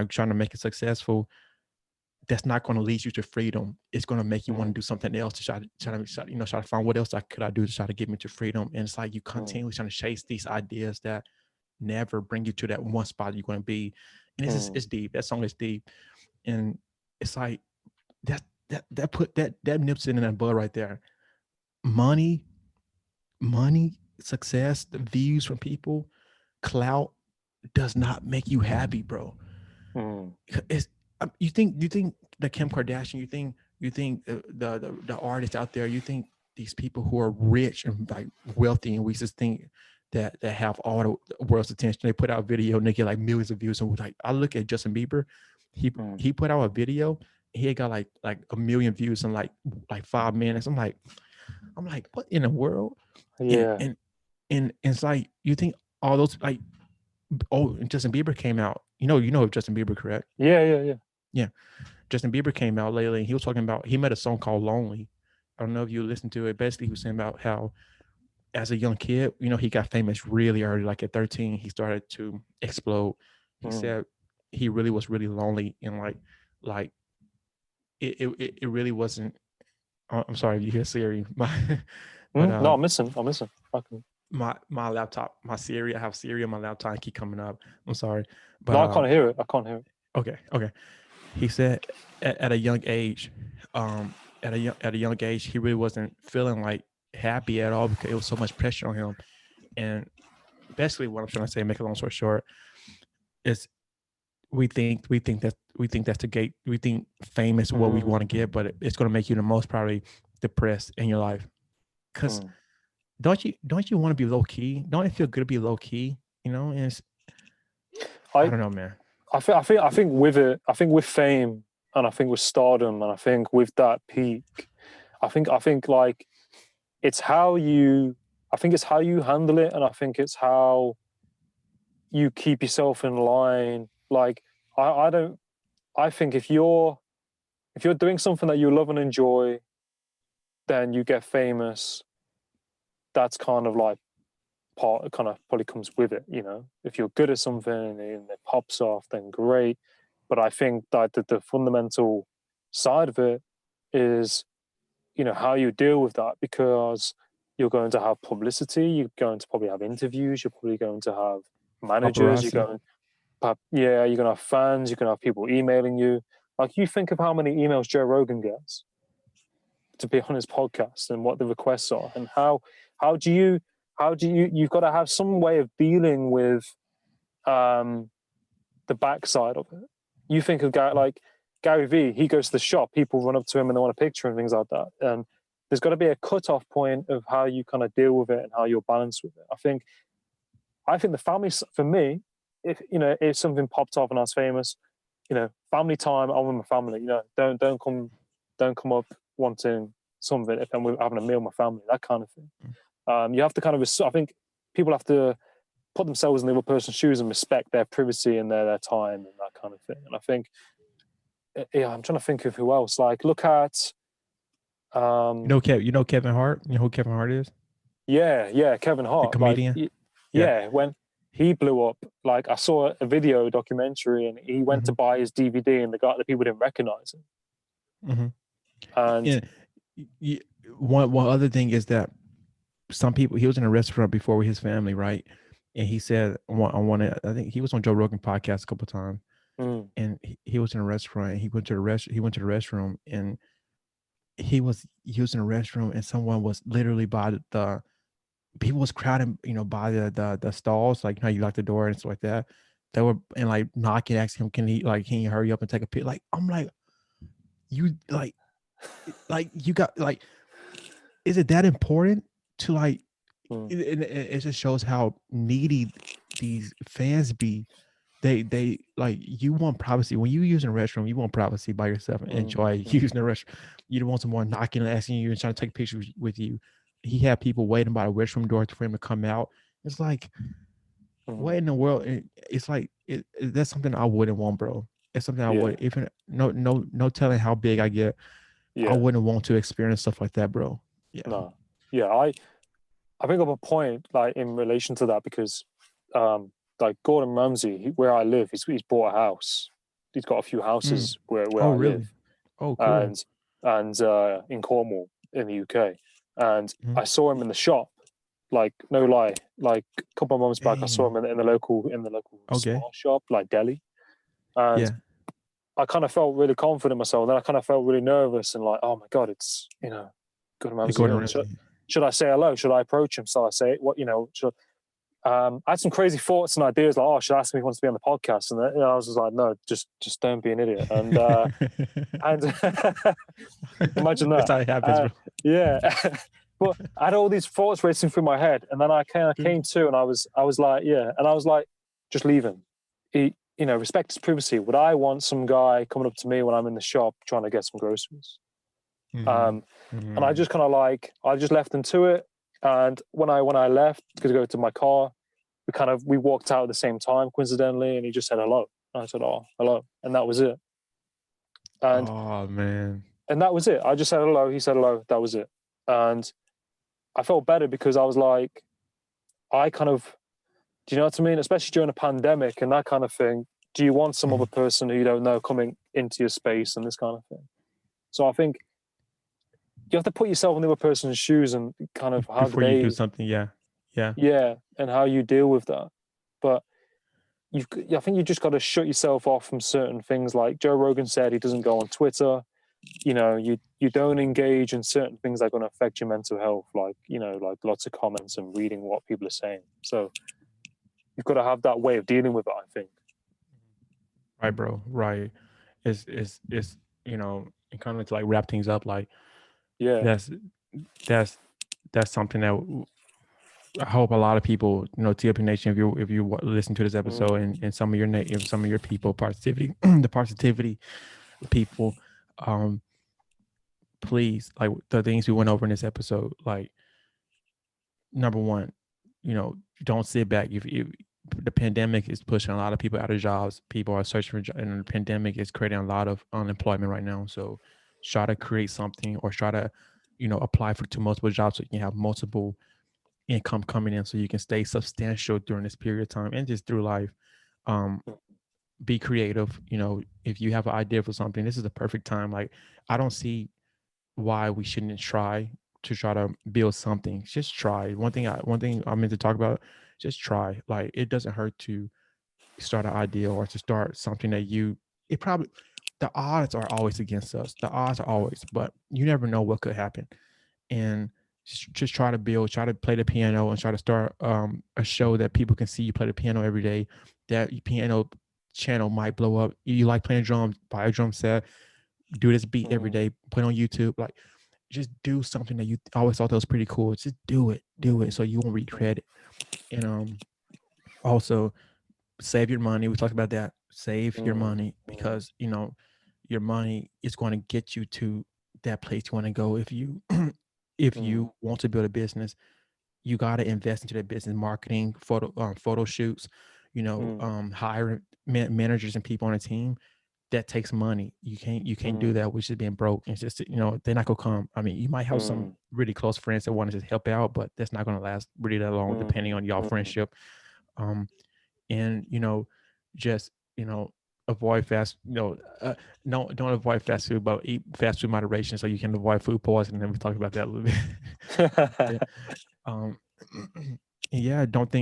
trying to make it successful, that's not going to lead you to freedom. It's going to make you want to mm, do something else to try to find what else could I do to try to get me to freedom. And it's like you mm, continually trying to chase these ideas that never bring you to that one spot you're going to be. And mm. it's deep. That song is deep, and it's like that nips it in that bud right there. Money, money, success, the views from people, clout does not make you happy, bro. Mm. It's you think the Kim Kardashian, you think the artists out there, you think these people who are rich and like wealthy, and we just think that have all the world's attention. They put out a video and they get like millions of views. And like I look at Justin Bieber, he Mm. he put out a video, he had got like a million views in like 5 minutes. I'm like, what in the world? And Yeah. and And it's like, you think all those, like, oh, Justin Bieber came out. You know Justin Bieber, correct? Yeah. Yeah. Justin Bieber came out lately, and he was talking about, he made a song called Lonely. I don't know if you listened to it. Basically, he was saying about how, as a young kid, he got famous really early. Like at 13, he started to explode. He said he really was really lonely, and like it really wasn't. I'm sorry if you hear Siri, but No, I'm missing. I can... my laptop, my Siri. I have Siri on my laptop. I keep coming up. I'm sorry, but No, I can't hear it. Okay. He said at a young age, at a young age, he really wasn't feeling like happy at all because it was so much pressure on him. And basically, what I'm trying to say, make a long story short, is we think that's the gate. We think fame is what we want to get, but it's going to make you the most probably depressed in your life. Because don't you want to be low key? Don't it feel good to be low key? And it's, I don't know, man. I think with it, I think with fame, and I think with stardom, and I think with that peak, I think like it's how you handle it, and I think it's how you keep yourself in line. Like I think if you're doing something that you love and enjoy, then you get famous. That's kind of like kind of probably comes with it, If you're good at something and it pops off, then great. But I think that the fundamental side of it is, how you deal with that, because you're going to have publicity, you're going to probably have interviews, you're probably going to have managers, you're going to have fans, you're going to have people emailing you. Like, you think of how many emails Joe Rogan gets to be on his podcast, and what the requests are, and how do you you've got to have some way of dealing with the backside of it. You think of Gary Vee, he goes to the shop, people run up to him and they want a picture and things like that. And there's got to be a cutoff point of how you kind of deal with it and how you're balanced with it. I think the family, for me, if something popped off and I was famous, family time, I'm with my family. Don't come up wanting something if I'm having a meal with my family, that kind of thing. You have to kind of, I think people have to put themselves in the other person's shoes and respect their privacy and their time and that kind of thing. And I think, I'm trying to think of who else. Like, look at, Kevin Hart. You know who Kevin Hart is? Yeah, Kevin Hart, the comedian. Like, when he blew up, like I saw a video documentary, and he went to buy his DVD, and the people didn't recognize him. And one other thing is that some people, he was in a restaurant before with his family, right? And he said I think he was on Joe Rogan podcast a couple of times, and he was in a restaurant. And he went to the restroom, and he was in a restroom, and someone was literally by the people was crowding, by the stalls, like how you lock the door and stuff like that. They were, and like knocking, asking him, can he hurry up and take a pic? Like, I'm like, you like you got, like, is it that important to, like, it just shows how needy these fans be. They like, you want privacy when you use a restroom. You want privacy by yourself and enjoy using the restroom. You don't want someone knocking and asking you and trying to take pictures with you. He had people waiting by the restroom door for him to come out. It's like, what in the world? It's like, that's something I wouldn't want, bro. It's something I would, even no telling how big I get. I wouldn't want to experience stuff like that, bro. No. I think of a point, like, in relation to that, because like Gordon Ramsay, where I live, he's bought a house. He's got a few houses where I live. Oh, cool. And in Cornwall in the UK. And I saw him in the shop, like, no lie, like a couple of months back. I saw him in the local small shop, like deli. And I kind of felt really confident in myself. Then I kind of felt really nervous and like, oh my God, it's, Gordon Ramsay. Should I say hello? Should I approach him? Shall I say what? I had some crazy thoughts and ideas, like, oh, should I ask him if he wants to be on the podcast? And I was just like, no, just don't be an idiot. And and imagine that. That's how it happens, bro. But I had all these thoughts racing through my head, and then I kind of came to, and I was like, and I was like, just leave him. He, respect his privacy. Would I want some guy coming up to me when I'm in the shop trying to get some groceries? And I just kind of I just left him to it. And when I left to go to my car, we walked out at the same time, coincidentally, and he just said hello. And I said, "Oh, hello," and that was it. And Oh man. that was it. I just said hello. He said hello. That was it. And I felt better because I was like, do you know what I mean? Especially during a pandemic and that kind of thing. Do you want some other person who you don't know coming into your space and this kind of thing? So I think you have to put yourself in the other person's shoes and kind of how do Before you do they, something, yeah. yeah, and how you deal with that. But I think you just got to shut yourself off from certain things. Like Joe Rogan said, he doesn't go on Twitter. You don't engage in certain things that are going to affect your mental health, like like lots of comments and reading what people are saying. So you've got to have that way of dealing with it, I think. Right, bro. Right. It's and kind of to like wrap things up, like Yeah. that's something that I hope a lot of people, TLP Nation, if you listen to this episode and some of your people, Parrsitivity, the Parrsitivity people, please, like the things we went over in this episode, like number one, don't sit back. If the pandemic is pushing a lot of people out of jobs, people are searching for jobs, and the pandemic is creating a lot of unemployment right now. So try to create something or try to, apply to multiple jobs so you can have multiple income coming in so you can stay substantial during this period of time and just through life. Be creative. If you have an idea for something, this is the perfect time. Like, I don't see why we shouldn't try to build something. Just try. One thing I meant to talk about, just try. Like, it doesn't hurt to start an idea or to start something that the odds are always against us. The odds are always, but you never know what could happen. And just try to build, try to play the piano and try to start a show that people can see you play the piano every day. That piano channel might blow up. You like playing drums, buy a drum set, do this beat every day, put it on YouTube. Like, just do something that you always thought that was pretty cool. Just do it so you won't regret it. And also save your money. We talked about that. Save your money because your money is going to get you to that place you want to go. If you want to build a business, you got to invest into that business, marketing, photo shoots, hiring managers and people on a team. That takes money. You can't do that with just being broke. It's just, they're not gonna come. I mean, you might have some really close friends that want to just help out, but that's not gonna last really that long, depending on y'all friendship. And just avoid fast. Don't avoid fast food, but eat fast food moderation so you can avoid food poisoning. And we talked about that a little bit. Yeah. Don't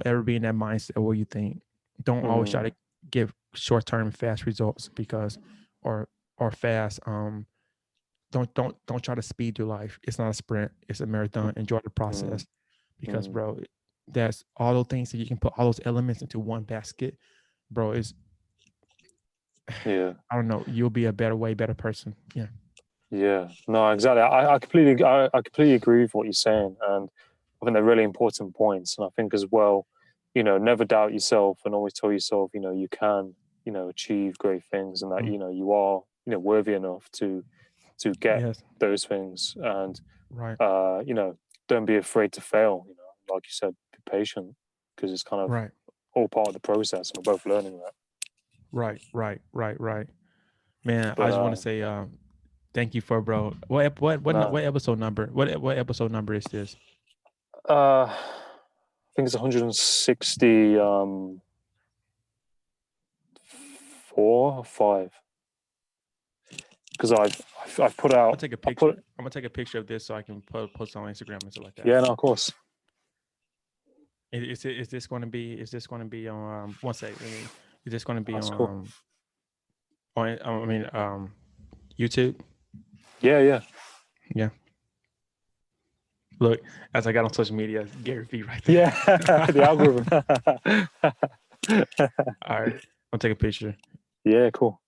ever be in that mindset where you think. Don't always try to give short-term fast results or fast. Don't try to speed through life. It's not a sprint. It's a marathon. Enjoy the process, because bro, that's all those things that you can put all those elements into one basket, bro. I don't know. You'll be way better person. Yeah. Yeah. No, exactly. I completely agree with what you're saying, and I think they're really important points. And I think as well, never doubt yourself and always tell yourself, you can, achieve great things, and that you are, worthy enough to get those things. And right. Don't be afraid to fail. Like you said, be patient, because it's kind of all part of the process. We're both learning that. Right. Man, I just want to say thank you for, bro. What episode number? What episode number is this? I think it's 160 4 or 5. Because I've put out. I'll take a picture. I'm gonna take a picture of this so I can post on Instagram and stuff like that. Yeah, no, of course. Is this going to be on one second? Is this going to be cool. on YouTube? Yeah. Look, as I got on social media, Gary Vee right there. Yeah, the algorithm. All right, I'll take a picture. Yeah, cool.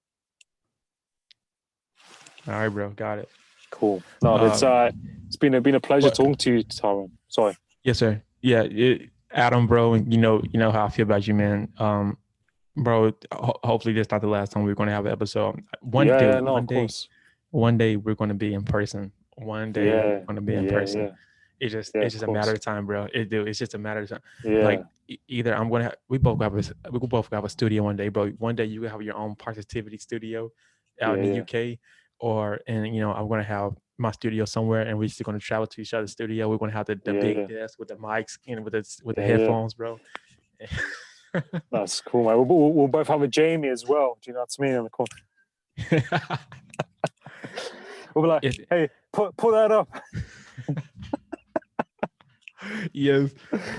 All right, bro, got it. Cool. No, it's been a pleasure talking to you, Tyren. Sorry. Yes, sir. Yeah, Adam, bro, and you know how I feel about you, man. Bro, hopefully this is not the last time we're going to have an episode. One day we're going to be in person. One day we're going to be in person. It's just Yeah, it's of just a matter course. of time, bro. It's just a matter of time. Yeah, Like either I'm gonna we both have a studio one day, bro. One day you have your own Parrsitivity studio out yeah, in the yeah, UK, and I'm gonna have my studio somewhere, and we're just gonna travel to each other's studio. We're gonna have the yeah, big yeah, desk with the mics and with the yeah, yeah. headphones, bro. That's cool, man. We'll both have a Jamie as well. Do you know what I mean? On the corner. We'll be like, It, hey, put that up. yes,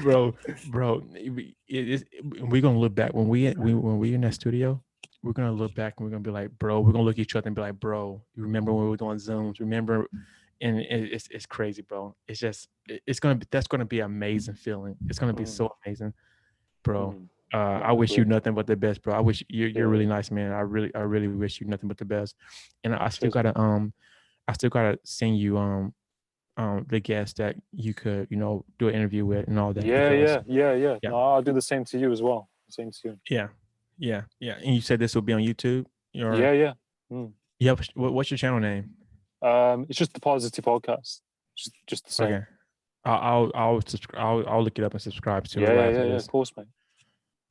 bro. We're gonna look back when we in that studio. We're gonna look back and we're gonna be like, bro. We're gonna look at each other and be like, bro. You remember when we were doing Zooms? Remember? And it's crazy, bro. It's just it's gonna be that's gonna be an amazing feeling. It's gonna be Mm, so amazing, bro. mm. I No, I wish you agree. nothing but the best, bro. I wish you're Yeah, really nice, man. I really wish you nothing but the best. And cheers, man. I still gotta send you the guests that you could do an interview with and all that Yeah, because yeah, yeah, yeah. yeah No, I'll do the same to you as well. Same to you. yeah yeah. And you said this will be on YouTube. Your Yeah, yeah. Mm. yeah. What's your channel name? It's just the Positive Podcast. Just the same. Okay, I'll look it up and subscribe to it Yeah, right yeah, after yeah, yeah. Of this. course, mate.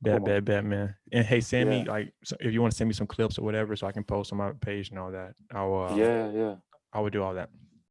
Cool, man. Bet, man. And hey, send me Yeah, like if you want to send me some clips or whatever, so I can post on my page and all that. yeah, yeah. I will do all that.